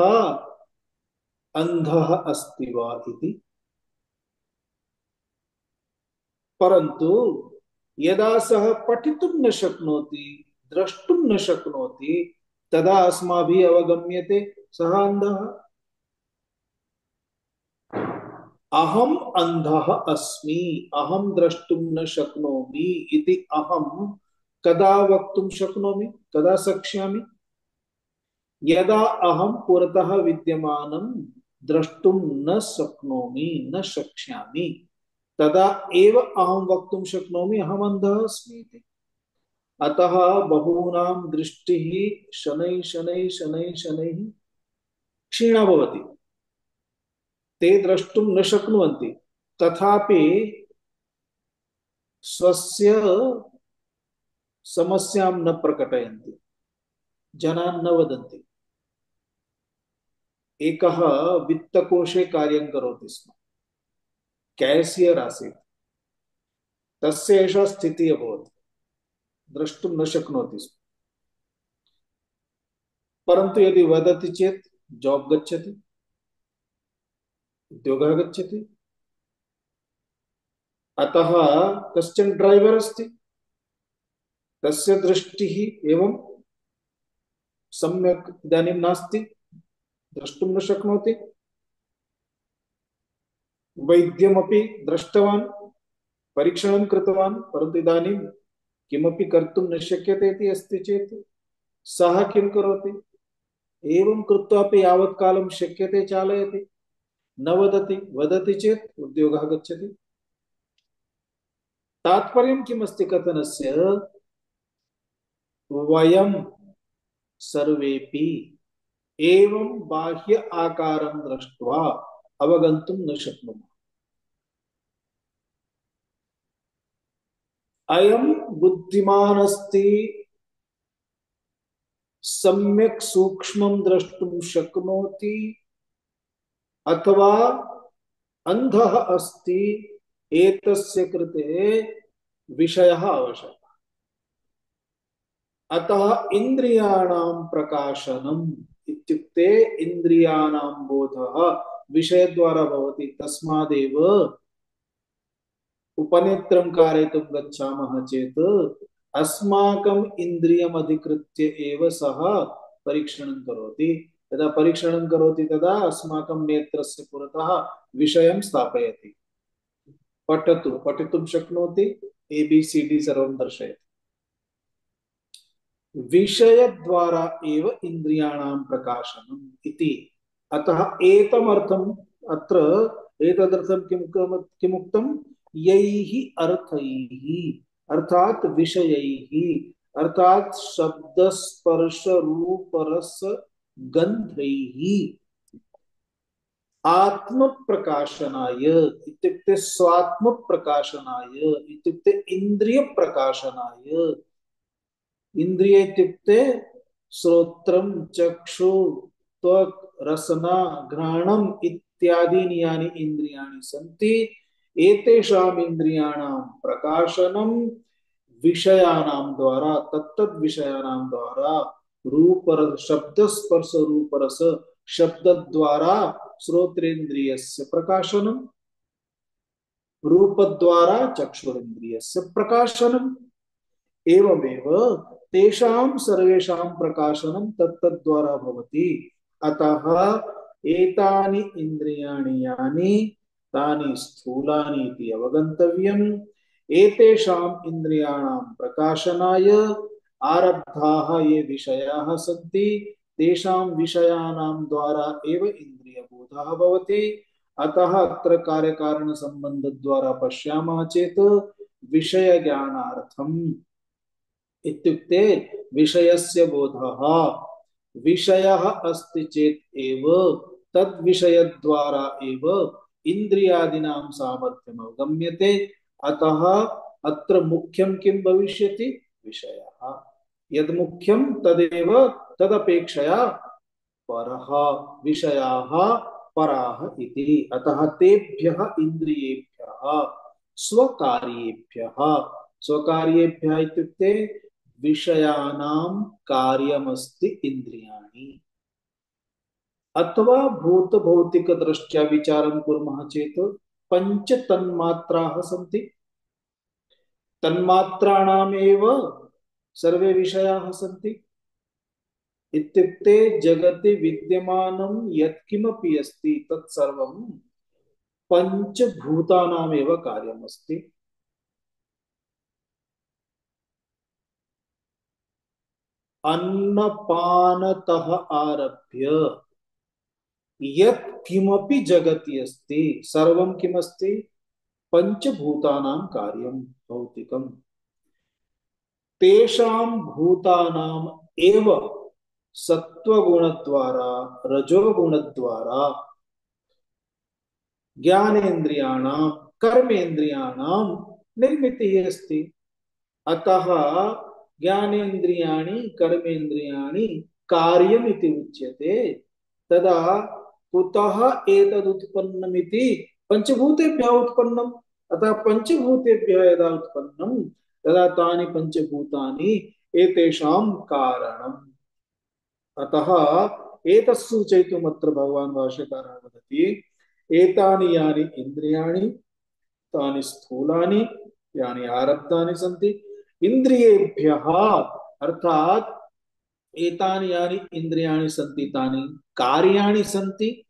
Speaker 1: अंधः अस्ति वा इति। परन्तु यदा सः पठितुं न शक्नोति, द्रष्टुं न शक्नोति, तदा अस्माभिः अवगम्यते सः अंधः। अहम् अंधः अस्मि, अहं द्रष्टुं न शक्नोमि इति अहं कदा वक्तुं शक्नोमि, कदा शक्ष्यामि? यदा अहं पुरतः विद्यमानं द्रष्टुं न शक्नोमि, न शक्ष्यामि, तदा एव अहं वक्तुं शक्नोमि अहम् अंधः अस्मि इति। अतः बहूनां दृष्टिः शनैः शनैः शनैः शनैः क्षीणा भवति, ते द्रष्टुं न शक्नुवन्ति, तथापि स्वस्य समस्यां न प्रकटयन्ति, जनान् न वदन्ति। एकः वित्तकोशे कार्यं करोति स्म, कैशियर आसीत्, तस्य एषा स्थितिः अभवत्, द्रष्टुं न शक्नोति स्म। परन्तु यदि वदति चेत् जॉब गच्छति, उद्योगः गच्छति। अतः कश्चन ड्रैवर अस्ति, तस्य दृष्टिः एवं सम्यक् इदानीं नास्ति, द्रष्टुं न शक्नोति। वैद्यमपि दृष्टवान्, परीक्षणं कृतवान्, परन्तु इदानीं किमपि कर्तुं न शक्यते इति अस्ति चेत् सः किं करोति? एवं कृत्वापि यावत् कालं शक्यते चालयति, न वदति। वदति चेत् उद्योगः गच्छति। तात्पर्यं किमस्ति कथनस्य? वयं सर्वेपि एवं बाह्य आकारं दृष्ट्वा अवगन्तुं न शक्नुमः। अयं बुद्धिमान् अस्ति, सम्यक् सूक्ष्मं द्रष्टुं शक्नोति, अथवा अंधः अस्ति, एतस्य कृते विषयः आवश्यकः। अतः इन्द्रियाणां प्रकाशनम् इत्युक्ते इन्द्रियाणां बोधः विषयद्वारा भवति। तस्मादेव उपनेत्रं कारयितुं गच्छामः चेत् अस्माकम् इन्द्रियम् अधिकृत्य एव सः परीक्षणं करोति। यदा परीक्षणं करोति तदा अस्माकं नेत्रस्य पुरतः विषयं स्थापयति। पठतु, पठितुं शक्नोति, ABCD सर्वं दर्शयति। विषयद्वारा एव इन्द्रियाणां प्रकाशनम् इति। अतः एतमर्थम् अत्र एतदर्थं किमुक्तं? यैः अर्थैः, अर्थात् विषयैः, अर्थात् शब्द स्पर्श रूप रस गन्धैः आत्म प्रकाशनाय इत्युक्ते स्वात्म प्रकाशनाय इत्युक्ते इन्द्रिय प्रकाशनाय। इंद्रिय इत्युक्ते श्रोत्रं चक्षु त्वक् रसना घ्राणम् इत्यादीनि यानि इन्द्रियाणि सन्ति, एतेषाम् इन्द्रियाणां प्रकाशनं विषयाणां द्वारा, तत्तद् विषयाणां द्वारा, रूप शब्द स्पर्श रूप रस शब्द द्वारा श्रोत्रेन्द्रियस्य प्रकाशनं, रूप द्वारा चक्षुरेन्द्रियस्य प्रकाशनम्, एवमेव तेषां सर्वेषां प्रकाशनं तत्तद्वारा भवति। अतः एतानि इन्द्रियाणि यानि तानि स्थूलानि इति अवगन्तव्यम्। एतेषाम् इन्द्रियाणां प्रकाशनाय आरब्धाः ये विषयाः सन्ति, तेषां विषयाणां द्वारा एव इन्द्रियबोधः भवति। अतः अत्र कार्यकारणसम्बन्धद्वारा पश्यामः चेत् विषयज्ञानार्थम् इत्युक्ते विषयस्य बोधः, विषयः अस्ति चेत् एव तद् विषयद्वारा एव इन्द्रियादीनां सामर्थ्यम् अवगम्यते, अतः अत्र मुख्यं किं भविष्यति? विषयः। यद् मुख्यं तदेव तदपेक्षया परः, विषयाः पराः इति। अतः तेभ्यः इन्द्रियेभ्यः स्वकार्येभ्यः, स्वकार्येभ्यः इत्युक्ते विषयाणां कार्यमस्ति इन्द्रियाणि। अथवा भूतभौतिकदृष्ट्या विचारं कुर्मः चेत् पञ्च तन्मात्राः सन्ति, तन्मात्राणामेव सर्वे विषयाः सन्ति। इत्युक्ते जगति विद्यमानं यत्किमपि अस्ति तत्सर्वं पञ्चभूतानामेव कार्यमस्ति। अन्नपानतः आरभ्य यत्किमपि जगति अस्ति सर्वं किमस्ति? पंचभूतानां कार्यं भौतिकम्। तेषां भूतानाम् एव सत्वगुणद्वारा रजोगुणद्वारा ज्ञानेन्द्रियाणां कर्मेन्द्रियाणां निर्मितिः अस्ति। अतः ज्ञानेन्द्रियाणि कर्मेन्द्रियाणि कार्यमिति उच्यते। तदा कुतः एतदुत्पन्नमिति? पंचभूतेभ्यः उत्पन्नम्। अतः पंचभूतेभ्यः यदा उत्पन्नं तदा तानि पंचभूतानि एतेषां कारणम्। अतः एतत् सूचयितुम् अत्र भगवान् भाष्यकारः वदति, एतानि यानि इन्द्रियाणि तानि स्थूलानि यानि आरब्धानि सन्ति इन्द्रियेभ्यः, अर्थात् एतानि यानि इन्द्रियाणि सन्ति तानि कार्याणि सन्ति,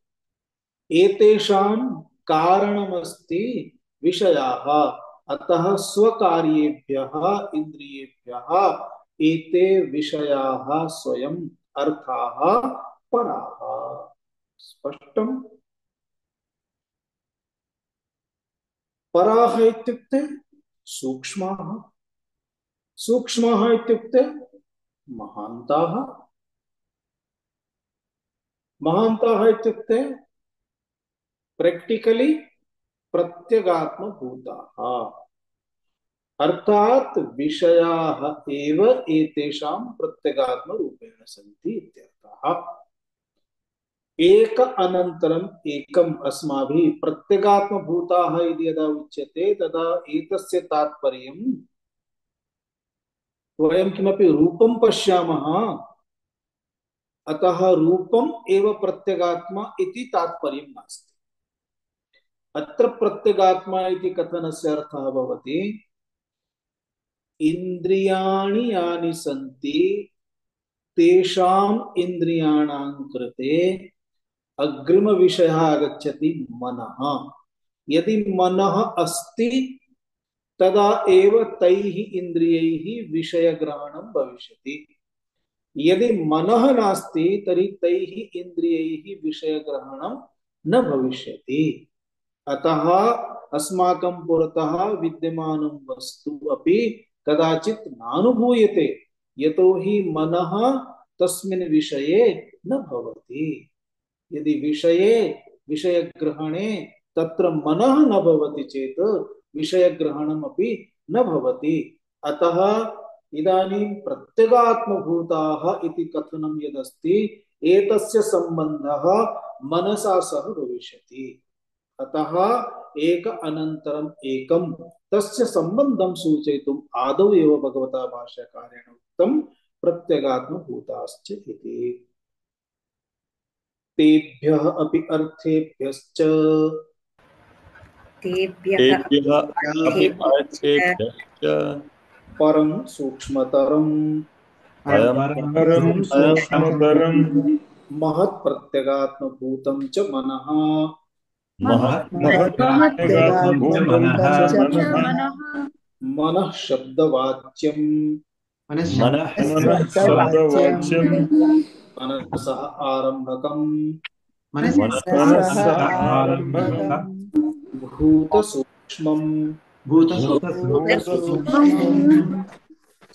Speaker 1: एतेषां कारणमस्ति विषयाः। अतः स्वकार्येभ्यः इन्द्रियेभ्यः एते विषयाः स्वयं अर्थाः पराः। स्पष्टम्? पराः इत्युक्ते सूक्ष्माः, सूक्ष्माः इत्युक्ते महान्ताः, महान्ताः इत्युक्ते प्रैक्टिकली प्रत्यगात्मभूताः, अर्थात विषयाः एव एतेषां प्रत्यगात्मरूपेण सन्ति इत्यर्थः। एक अनन्तरम् एकम् अस्माभिः प्रत्यगात्मभूताः इति यदा उच्यते तदा एतस्य तात्पर्यं वयं किमपि रूपं पश्यामः, अतः रूपम् एव प्रत्यगात्मा इति तात्पर्यं नास्ति। अत्र प्रत्यगात्मा इति कथनस्य अर्थः भवति, इन्द्रियाणि यानि सन्ति तेषाम् इन्द्रियाणां कृते अग्रिमविषयः आगच्छति मनः। यदि मनः अस्ति तदा एव तैः इन्द्रियैः विषयग्रहणं भविष्यति। यदि मनः नास्ति तर्हि तैः इन्द्रियैः विषयग्रहणं न भविष्यति। अतः अस्माकं पुरतः विद्यमानं वस्तु अपि कदाचित् नानुभूयते, यतोहि मनः तस्मिन् विषये न भवति। यदि विषये विषयग्रहणे तत्र मनः न भवति चेत् विषयग्रहणम् अपि न भवति। अतः इदानीं प्रत्यगात्मभूताः इति कथनं यदस्ति एतस्य सम्बन्धः मनसा सह भविष्यति। अतः एक अनन्तरम् एकं तस्य सम्बन्धं सूचयितुम् आदौ एव भगवता भाष्यकारेण उक्तं प्रत्यगात्मभूताश्च इति। तेभ्यः अपि अर्थेभ्यश्च
Speaker 4: तेभ्यः
Speaker 6: अपि अर्थेभ्यश्च
Speaker 1: परं सूक्ष्मतरं
Speaker 6: परं सूक्ष्मतरं
Speaker 1: महत् प्रत्यगात्मभूतं च मनः। मनः शब्दवाच्यं मनसः आरम्भकं भूतसूक्ष्मं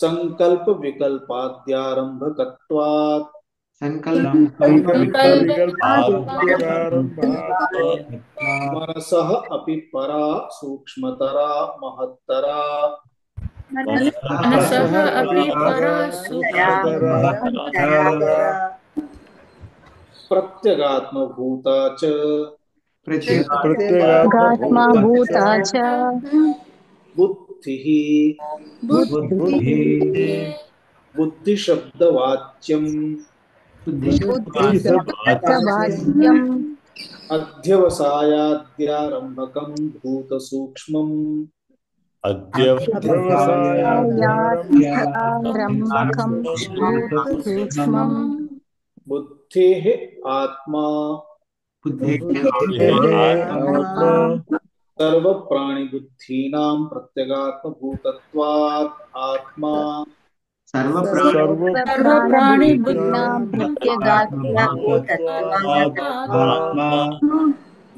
Speaker 1: संकल्प विकल्पाद्यारम्भकत्वात्
Speaker 5: संकल्प
Speaker 1: मनसः अपि परा सूक्ष्मतरा महत्तरा
Speaker 4: मनसः अपि परा सूक्ष्मतरा
Speaker 1: प्रत्यगात्मभूता च
Speaker 4: प्रत्यगात्मा भूता च
Speaker 1: बुद्धिः
Speaker 4: बुद्धिः
Speaker 1: बुद्धिशब्दवाच्यम्
Speaker 4: बुद्धिशब्दवाच्यम्
Speaker 1: अध्यवसायाद्यारम्भकं भूतसूक्ष्मम्
Speaker 4: आरम्भकं सूक्ष्मम्
Speaker 1: बुद्धेः आत्मा सर्वप्राणिबुद्धीनां प्रत्यगात्मभूतत्वात् आत्मा
Speaker 4: सर्वप्राणिबुद्धिनां प्रत्यगात्मभूतत्वात्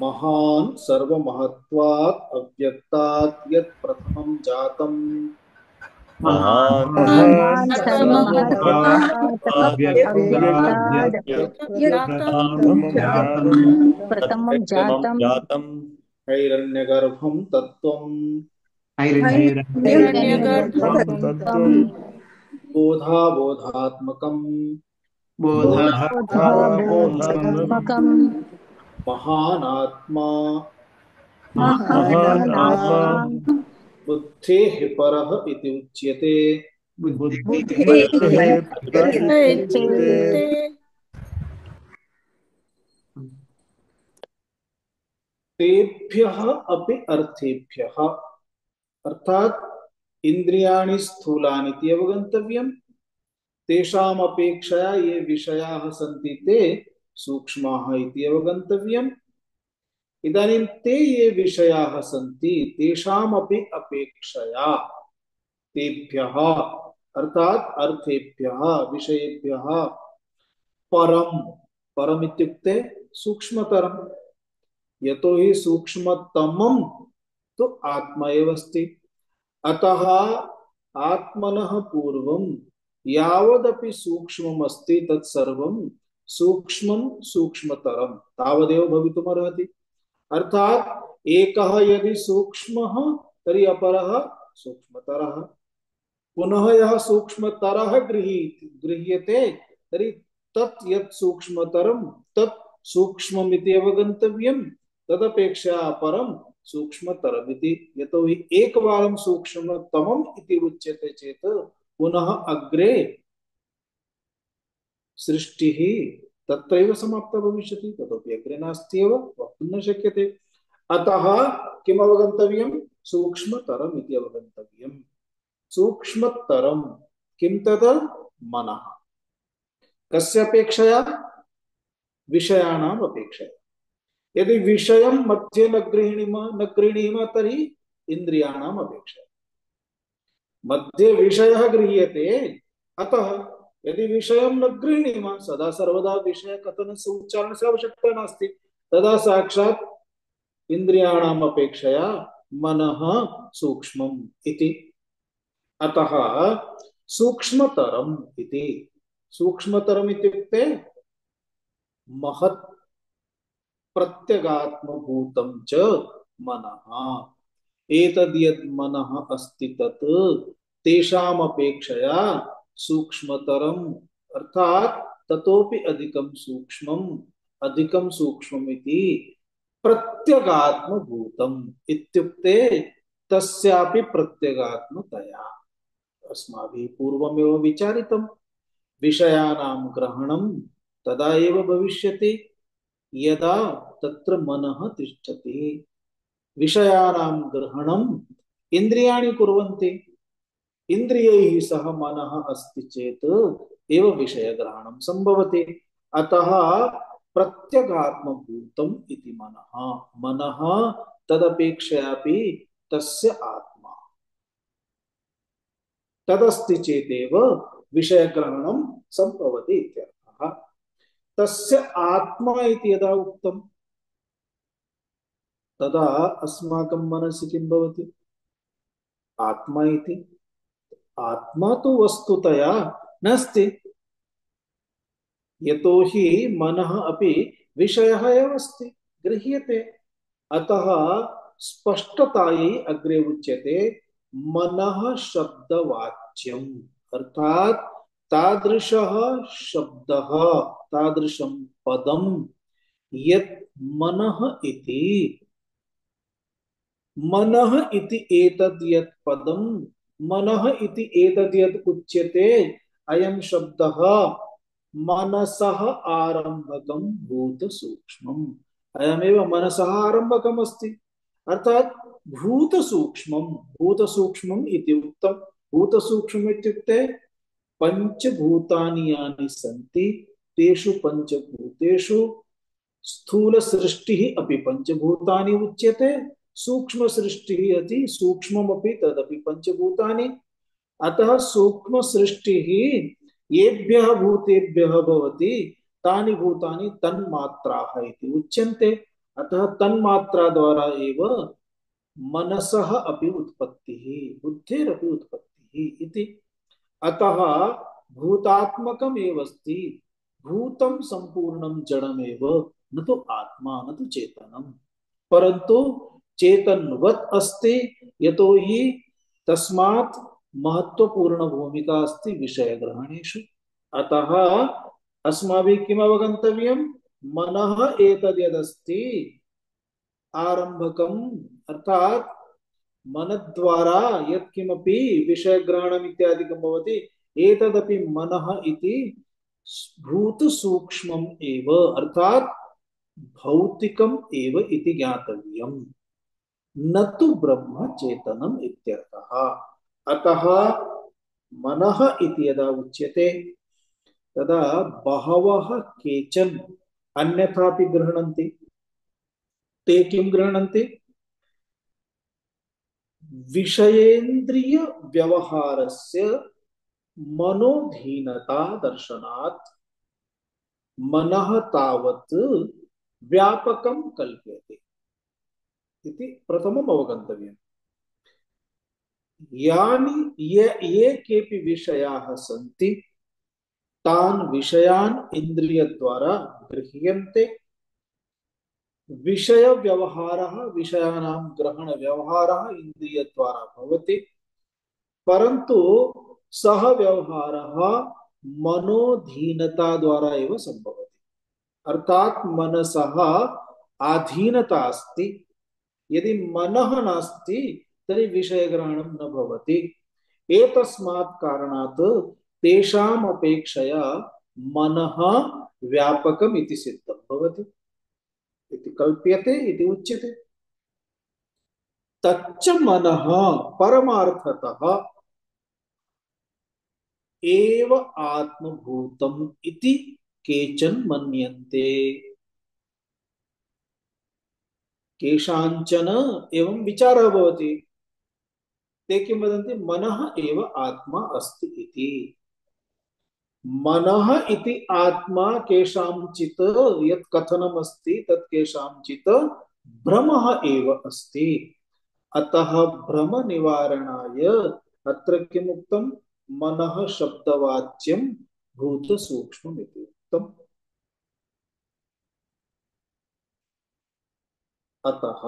Speaker 1: महान् सर्वमहत्वात् अव्यक्तात् यत् प्रथमं जातं
Speaker 4: महान् सर्वमहत्वात् प्रथमं जातं
Speaker 1: हैरण्यगर्भं तत्त्वं
Speaker 4: हिरण्यगर्भं
Speaker 1: बोधात्मकं
Speaker 4: बोधात्मकं
Speaker 1: महानात्मा
Speaker 4: महानात्मा
Speaker 1: बुद्धेः परः इति उच्यते तेभ्यः अपि अर्थेभ्यः अर्थात इंद्रियाणि स्थूलानि इति अवगन्तव्यम् तेषाम् अपेक्षया ये विषयाः सन्ति ते सूक्ष्माः इति अवगन्तव्यम् इदानीं ते ये विषयाः सन्ति तेषाम् अपि अपेक्षया तेभ्यः अर्थात अर्थेभ्यः विषयेभ्यः परम परम इत्युक्ते सूक्ष्मतरम यतो हि सूक्ष्मतमं तो आत्मा एव अस्ति अतः आत्मनः पूर्वं यावदपि सूक्ष्मम् अस्ति तत्सर्वं सूक्ष्मं सूक्ष्मतरं तावदेव भवितुमर्हति अर्थात एकः यदि सूक्ष्मः तर्हि अपरः सूक्ष्मतरः पुनः यः सूक्ष्मतरः गृह्यते तर्हि तत् यत् सूक्ष्मतरं तत् सूक्ष्ममिति अवगन्तव्यं तदपेक्षया परं सूक्ष्मतरमिति यतो हि एकवारं सूक्ष्मतमम् इति उच्यते चेत् पुनः अग्रे सृष्टिः तत्रैव समाप्ता भविष्यति ततोपि अग्रे नास्ति एव वक्तुं न शक्यते अतः किम् अवगन्तव्यं सूक्ष्मतरम् इति अवगन्तव्यम् सूक्ष्मतरं किं तद् मनः कस्य अपेक्षया विषयाणाम् अपेक्षया यदि विषयं मध्ये न गृह्णीमः तर्हि इन्द्रियाणाम् अपेक्षया मध्ये विषयः गृह्यते अतः यदि विषयं न गृह्णीमः सदा सर्वदा विषय कथनस्य उच्चारणस्य आवश्यकता नास्ति तदा साक्षात् इन्द्रियाणाम् अपेक्षया मनः सूक्ष्मम् इति अतः सूक्ष्मतरम् इति सूक्ष्मतरम् इत्युक्ते महत् प्रत्यगात्मभूतं च मनः एतद्यद् मनः अस्ति तत् तेषाम् अपेक्षया सूक्ष्मतरम् अर्थात ततोपि अधिकं सूक्ष्मम् इति प्रत्यगात्मभूतम् इत्युक्ते तस्यापि प्रत्यगात्मतया अस्माभिः पूर्वमेव विचारितं विषयाणां ग्रहणं तदा एव भविष्यति यदा तत्र मनः तिष्ठति विषयाणां ग्रहणम् इन्द्रियाणि कुर्वन्ति इन्द्रियैः सह मनः अस्ति चेत् एव विषयग्रहणं सम्भवति अतः प्रत्यगात्मभूतम् इति मनः तदपेक्षयापि तस्य आत्मा तदस्ति चेतेव विषयग्रहणं सम्भवति इत्यर्थः तस्य आत्मा इति यदा उक्तं तदा अस्माकं मनसि किं भवति आत्मा इति आत्मा तु वस्तुतया नास्ति यतोहि मनः अपि विषयः एव अस्ति, गृह्यते। अतः स्पष्टतायै अग्रे उच्यते मनः शब्दवाच्यम्, अर्थात तादृशः शब्दः, तादृशं पदं यत् मनः इति, मनः इति एतद् यत् पदं, मनः इति एतद् यत् उच्यते, अयं शब्दः मनसः आरम्भकं भूत सूक्ष्मम्, अयमेव मनसः आरम्भकम् अस्ति, अर्थात भूत सूक्ष्मम्, भूत सूक्ष्मम् इति उक्तम्। भूत सूक्ष्मम् इत्युक्ते पंचभूतानि यानि सन्ति तेषु पंचभूतेषु स्थूल सृष्टिः अपि पंचभूतानि उच्यते, सूक्ष्म सृष्टिः अति सूक्ष्ममपि तदपि पंचभूतानि। अतः सूक्ष्म सृष्टिः येभ्यः भूतेभ्यः भवति तानि भूतानि तन्मात्राः इति उच्यन्ते। अतः तन्मात्रा द्वारा एव मनसः अपि उत्पत्तिः, बुद्धेरपि उत्पत्तिः इति। अतः भूतात्मकम् एव अस्ति, भूतं संपूर्णं जडमेव, न तो आत्मा न तो चेतनम्, परन्तु चेतनवत् अस्ति, यतो हि तस्मात् महत्वपूर्ण भूमिका अस्ति विषय ग्रहणेषु। अतः अस्माभिः किम् अवगन्तव्यम्, मनः एतद्यदस्ति आरम्भकम्, अर्थात मन द्वारा यत्किमपि विषय ग्रहणम् इत्यादिकं भवति एतदपि मनः इति भूत सूक्ष्मम् एव, अर्थात भौतिकम् एव इति ज्ञातव्यम्, न तु ब्रह्म चेतनम् इत्यर्थः। अतः मनः इति यदा उच्यते तदा बहवः केचन अन्यथापि गृह्णन्ति। ते किं गृह्णन्ति, विषयेन्द्रिय व्यवहारस्य मनोधीनता दर्शनात् मनः तावत् व्यापकं कल्प्यते इति प्रथमम् अवगन्तव्यम्। यानि ये केऽपि विषयाः सन्ति तान् विषयान् इन्द्रियद्वारा गृह्यन्ते। विषय व्यवहारः, विषयानां ग्रहण व्यवहारः इन्द्रियद्वारा भवति, परन्तु सः व्यवहारः मनोधीनता द्वारा एव सम्भवति, अर्थात मनसः आधीनता अस्ति। यदि मनः नास्ति तर्हि विषयग्रहणं न भवति। एतस्मात् कारणात् तेषाम् अपेक्षया मनः व्यापकम् इति सिद्धं भवति इति कल्प्यते इति उच्यते। तच्च मनः परमार्थतः एव आत्मभूतम् इति केचन मन्यन्ते। केषाञ्चन एवं विचारः भवति, ते किं वदन्ति, मनः एव आत्मा अस्ति इति। मनः इति आत्मा केषाञ्चित् यत् कथनम् अस्ति तत् केषाञ्चित् भ्रमः एव अस्ति। अतः भ्रम निवारणाय अत्र किम् उक्तं, मनः शब्दवाच्यं भूत सूक्ष्मम् इति उक्तम्। अतः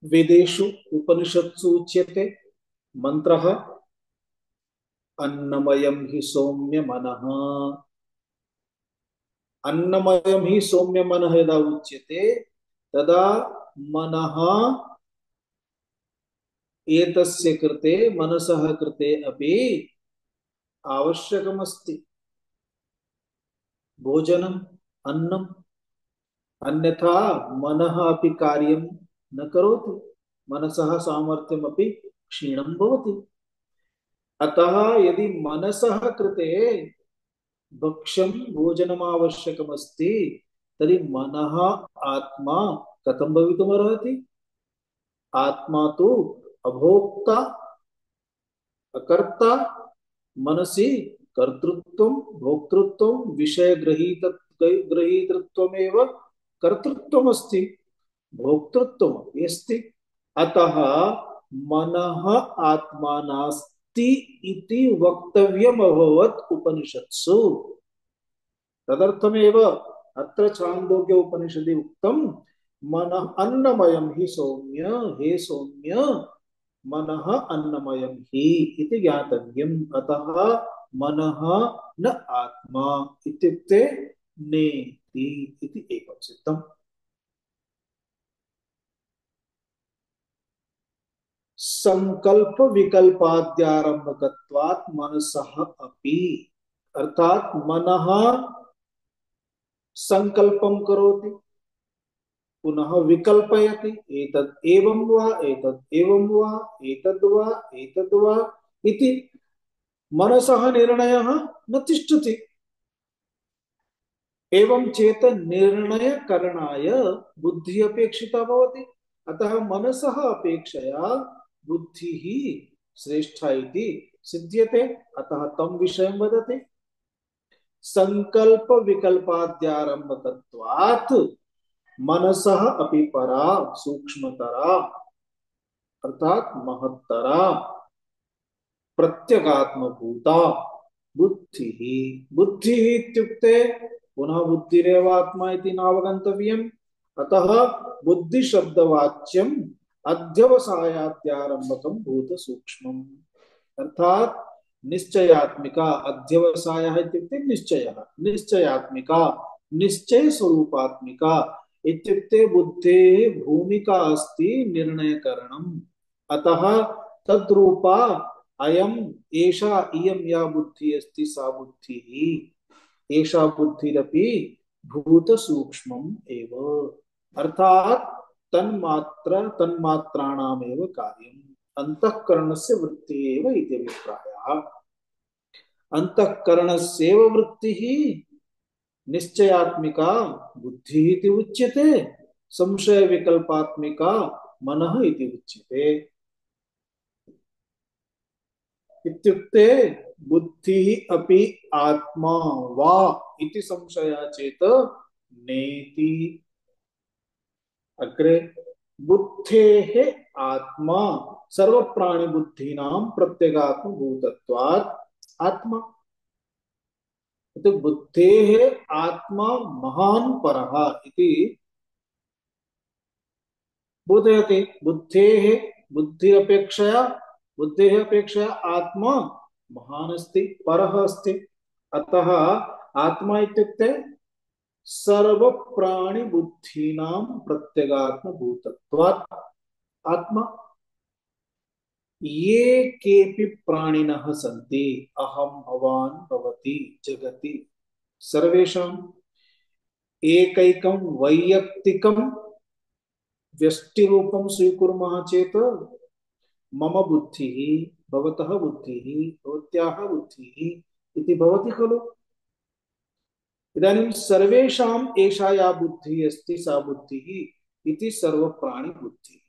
Speaker 1: वेदेषु उपनिषत्सु उच्यते मंत्रः अन्नमयं हि सौम्य मनः। अन्नमयं हि सौम्य मनः यदा उच्यते तदा मनः एतस्य कृते, मनसः कृते अपि आवश्यकमस्ति भोजनम्, अन्नम्, अन्यथा मनः अपि कार्यं न करोति, मनसः सामर्थ्यमपि क्षीणं भवति। अतः यदि मनसः कृते भक्ष्यं भोजनम् आवश्यकमस्ति तर्हि मनः आत्मा कथं भवितुमर्हति। आत्मा तु अभोक्ता अकर्ता, मनसि कर्तृत्वं भोक्तृत्वं विषयगृहीतृत्वमेव कर्तृत्वमस्ति, भोक्तृत्वमपि अस्ति। अतः मनः आत्मा नास्ति, अस्ति इति वक्तव्यम् अभवत् उपनिषत्सु। तदर्थमेव अत्र छान्दोग्य उपनिषदि उक्तं मनः अन्नमयं हि सौम्य, हे सौम्य मनः अन्नमयं हि इति ज्ञातव्यम्। अतः मनः न आत्मा इत्युक्ते नेति इति एकं सिद्धम्। संकल्प विकल्पाद्यारंभकत्वात् मनसः अपि, अर्थात मनः संकल्पं करोति पुनः विकल्पयति, एतद् एवं वा एतद् एवं वा एतद् वा एतद् वा इति मनसः निर्णयः न तिष्ठति। एवं चेत निर्णयकरणाय बुद्धिः अपेक्षिता भवति। अतः मनसः अपेक्षया बुद्धिः श्रेष्ठा इति सिद्ध्यते। अतः तं विषयं वदति। संकल्प विकल्पाद्यारंभकत्वात् मनसः अपि परा सूक्ष्मतरा अर्थात महत्तरा प्रत्यगात्मभूता बुद्धिः। बुद्धिः इत्युक्ते पुनः बुद्धिरेव आत्मा इति नावगन्तव्यम्। अतः बुद्धि शब्दवाच्यम् अध्यवसायाद्यारंभकं भूत सूक्ष्मम्, अर्थात निश्चयात्मिका। अध्यवसायः इत्युक्ते निश्चयः, निश्चयात्मिका निश्चय स्वरूपात्मिका इत्युक्ते बुद्धेः भूमिका अस्ति निर्णयकरणम्। अतः तद्रूपा अयम् एषा इयं या बुद्धिः अस्ति सा बुद्धिः, एषा बुद्धिरपि भूत सूक्ष्मम् एव, अर्थात तन्मात्राणामेव कार्यम्। अंतःकरणस्य वृत्तिः एव इति अभिप्रायः। अंतःकरणस्यैव वृत्तिः निश्चयात्मिका बुद्धिः इति उच्यते, संशय विकल्पात्मिका मनः इति उच्यते। इत्युक्ते बुद्धिः अपि आत्मा वा इति संशयः चेत् नेति। अग्रे बुद्धेः आत्मा सर्वप्राणि बुद्धीनां प्रत्यगात्मभूतत्वात् आत्मा। तो बुद्धेः आत्मा महान् परः इति बोधयति। बुद्धेः अपेक्षया आत्मा महान् अस्ति, परः अस्ति। अतः आत्मा इत्युक्ते सर्वप्राणि बुद्धीनां प्रत्यगात्मभूतत्वात् आत्मा। ये केऽपि प्राणिनः सन्ति, अहं भवान् भवति जगति, सर्वेषाम् एकैकं वैयक्तिकं व्यष्टिरूपं स्वीकुर्मः चेत् मम बुद्धिः, भवतः बुद्धिः, भवत्याः बुद्धिः इति भवति खलु। इदानीं सर्वेषाम् एषा या बुद्धिः अस्ति सा बुद्धिः इति सर्वप्राणि बुद्धिः।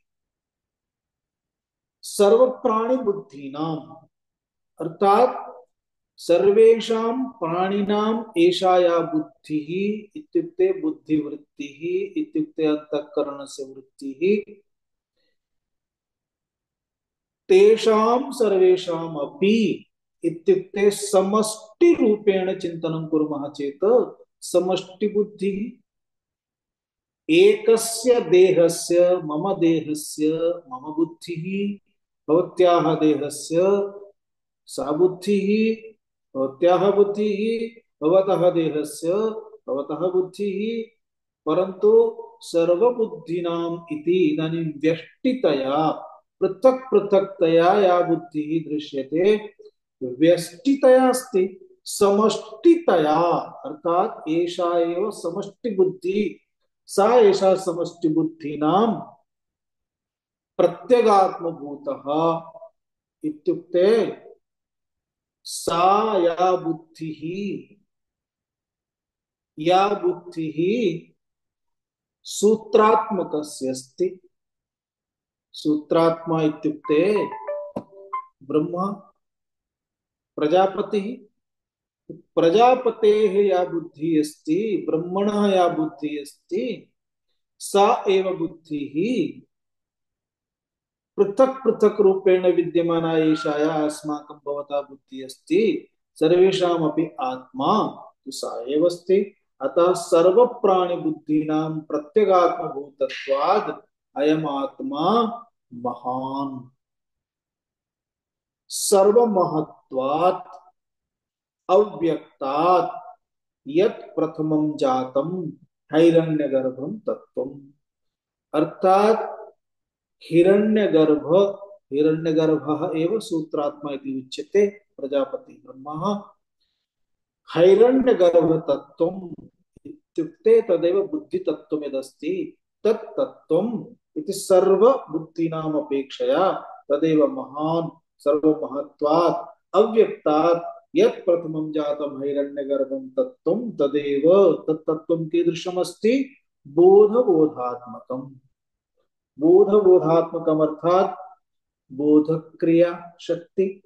Speaker 1: सर्वप्राणि बुद्धीनाम् अर्थात सर्वेषां प्राणिनाम् एषा या बुद्धिः इत्युक्ते बुद्धिवृत्तिः इत्युक्ते अंतःकरणस्य वृत्तिः। तेषां सर्वेषाम् अपि इत्युक्ते समष्टि रूपेण चिन्तनं कुर्मः चेत् समष्टि बुद्धिः। एकस्य देहस्य मम बुद्धिः, भवत्याः देहस्य सा बुद्धिः, भवत्याः बुद्धिः, भवतः देहस्य भवतः बुद्धिः। परन्तु सर्वबुद्धीनाम् इति इदानीं व्यष्टितया पृथक् पृथक्तया या बुद्धिः दृश्यते व्यष्टितया अस्ति। समष्टितया अर्थात एषा एव समष्टि बुद्धिः, सा एषा समष्टि बुद्धीनां प्रत्यगात्मभूतः इत्युक्ते सा या बुद्धिः सूत्रात्मकस्य अस्ति। सूत्रात्मा इत्युक्ते ब्रह्मा प्रजापतिः। प्रजापतेः या बुद्धिः अस्ति, ब्रह्मणः या बुद्धिः अस्ति, सा एव बुद्धिः पृथक् पृथक् रूपेण विद्यमाना एषा या अस्माकं भवता बुद्धिः अस्ति सर्वेषामपि आत्मा तु सा एव अस्ति। अतः सर्वप्राणिबुद्धीनां प्रत्यगात्मभूतत्वाद् अयम् आत्मा महान्। सर्वमहत्वात् अव्यक्तात् यत् प्रथमं जातं हिरण्यगर्भं तत्त्वम्। अर्थात हिरण्यगर्भ, हिरण्यगर्भः एव सूत्रात्मा इति उच्यते, प्रजापति ब्रह्मा। हिरण्यगर्भ तत्त्वम् इत्युक्ते तदेव बुद्धितत्त्वम् यदस्ति तत् तत्त्वम् इति सर्वबुद्धीनाम् अपेक्षया तदेव महान् सर्वमहत्वात् अव्यक्तात् यत् प्रथमं जातं हिरण्यगर्भं तत्त्वं तदेव तत्तत्त्वं कीदृशमस्ति? बोधबोधात्मकम्। बोधबोधात्मकम् अर्थात बोधक्रिया शक्ति,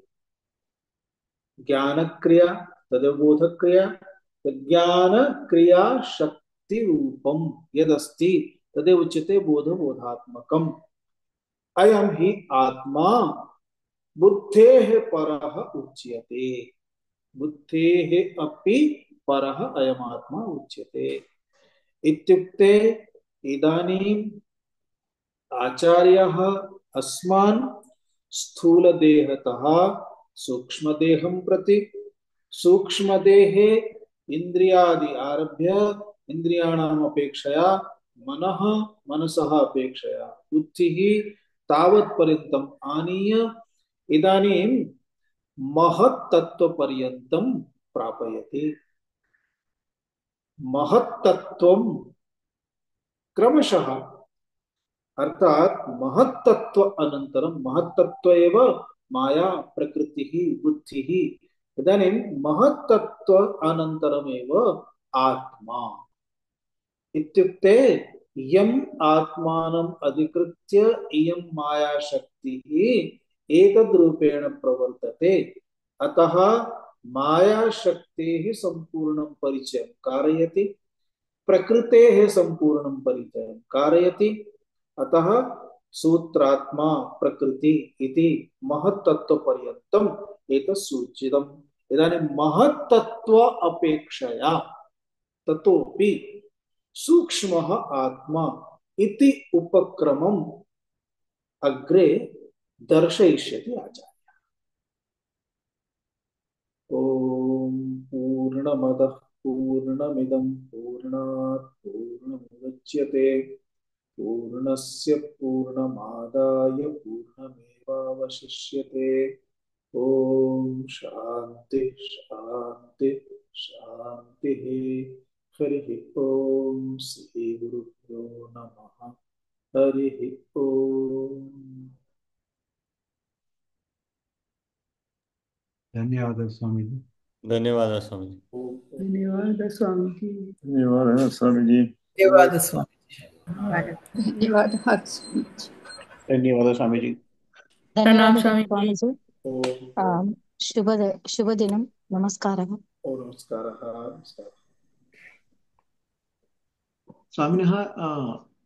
Speaker 1: ज्ञानक्रिया तदेव बोधक्रिया। ज्ञान क्रिया शक्ति रूपम यदस्ति तदेव उच्यते बोधबोधात्मकम्। अयं हि आत्मा बुद्धेः परः उच्यते। बुद्धेः अपि परः अयमात्मा उच्यते। इत्युक्ते इदानीम् आचार्यः अस्मान् स्थूलदेहतः सूक्ष्मदेहं प्रति, सूक्ष्मदेहे इन्द्रियादि आरभ्य इन्द्रियाणाम् अपेक्षया मनः, मनसः अपेक्षया बुद्धिः तावत्पर्यन्तम् आनीय इदानीं महत्तत्त्वपर्यन्तं प्रापयति। महत्तत्त्वं क्रमशः अर्थात महत्तत्व अनन्तरं, महत्तत्व एव माया प्रकृतिः बुद्धिः, इदानीं महत्तत्व अनन्तरमेव आत्मा। इत्युक्ते यम् आत्मानम् अधिकृत्य इयं माया शक्तिः एतद्रूपेण प्रवर्तते। अतः माया शक्तेः सम्पूर्णं परिचयं कारयति, प्रकृतेः सम्पूर्णं परिचयं कारयति। अतः सूत्रात्मा प्रकृति इति महत्तत्वपर्यन्तम् एतत् सूचितम्। इदानीं महत्तत्व अपेक्षया ततोपि सूक्ष्मः आत्मा इति उपक्रमम् अग्रे दर्शयिष्यति आचार्यः। ॐ पूर्णमदः पूर्णमिदं पूर्णात् पूर्णमुदच्यते पूर्णस्य पूर्णमादाय पूर्णमेवावशिष्यते। ॐ शान्ति शान्ति शान्तिः। हरिः ॐ श्री गुरुभ्यो नमः। हरिः ॐ।
Speaker 2: धन्यवाद स्वामी जी।
Speaker 6: धन्यवाद स्वामी जी।
Speaker 7: धन्यवाद स्वामी जी।
Speaker 6: धन्यवाद स्वामी जी।
Speaker 8: धन्यवाद स्वामी जी।
Speaker 7: धन्यवाद
Speaker 1: धन्यवाद स्वामी जी।
Speaker 4: धन्यवाद
Speaker 7: स्वामी
Speaker 4: स्वामी जी।
Speaker 1: ओम
Speaker 4: शुभदिनं। नमस्कारः।
Speaker 1: नमस्कारः। नमस्कारः।
Speaker 5: स्वामिनः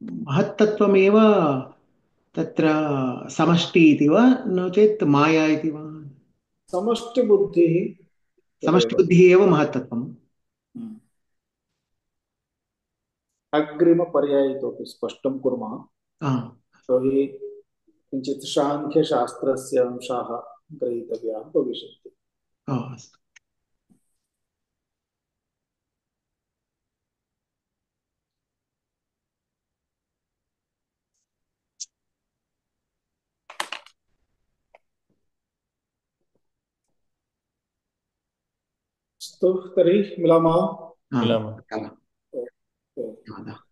Speaker 5: महत्तत्वमेव तत्र समष्टि इति वा नो चेत् माया इति वा?
Speaker 1: समष्टिबुद्धिः
Speaker 5: समष्टिबुद्धिः एव महत्तत्वम्।
Speaker 1: अग्रिमपर्यायितोपि स्पष्टं कुर्मः। तर्हि किञ्चित् साङ्ख्यशास्त्रस्य अंशाः ग्रहीतव्याः भविष्यन्ति।
Speaker 5: अस्तु।
Speaker 1: अस्तु तर्हि मिलामः।
Speaker 6: मिलामः।
Speaker 5: धन्यवादः।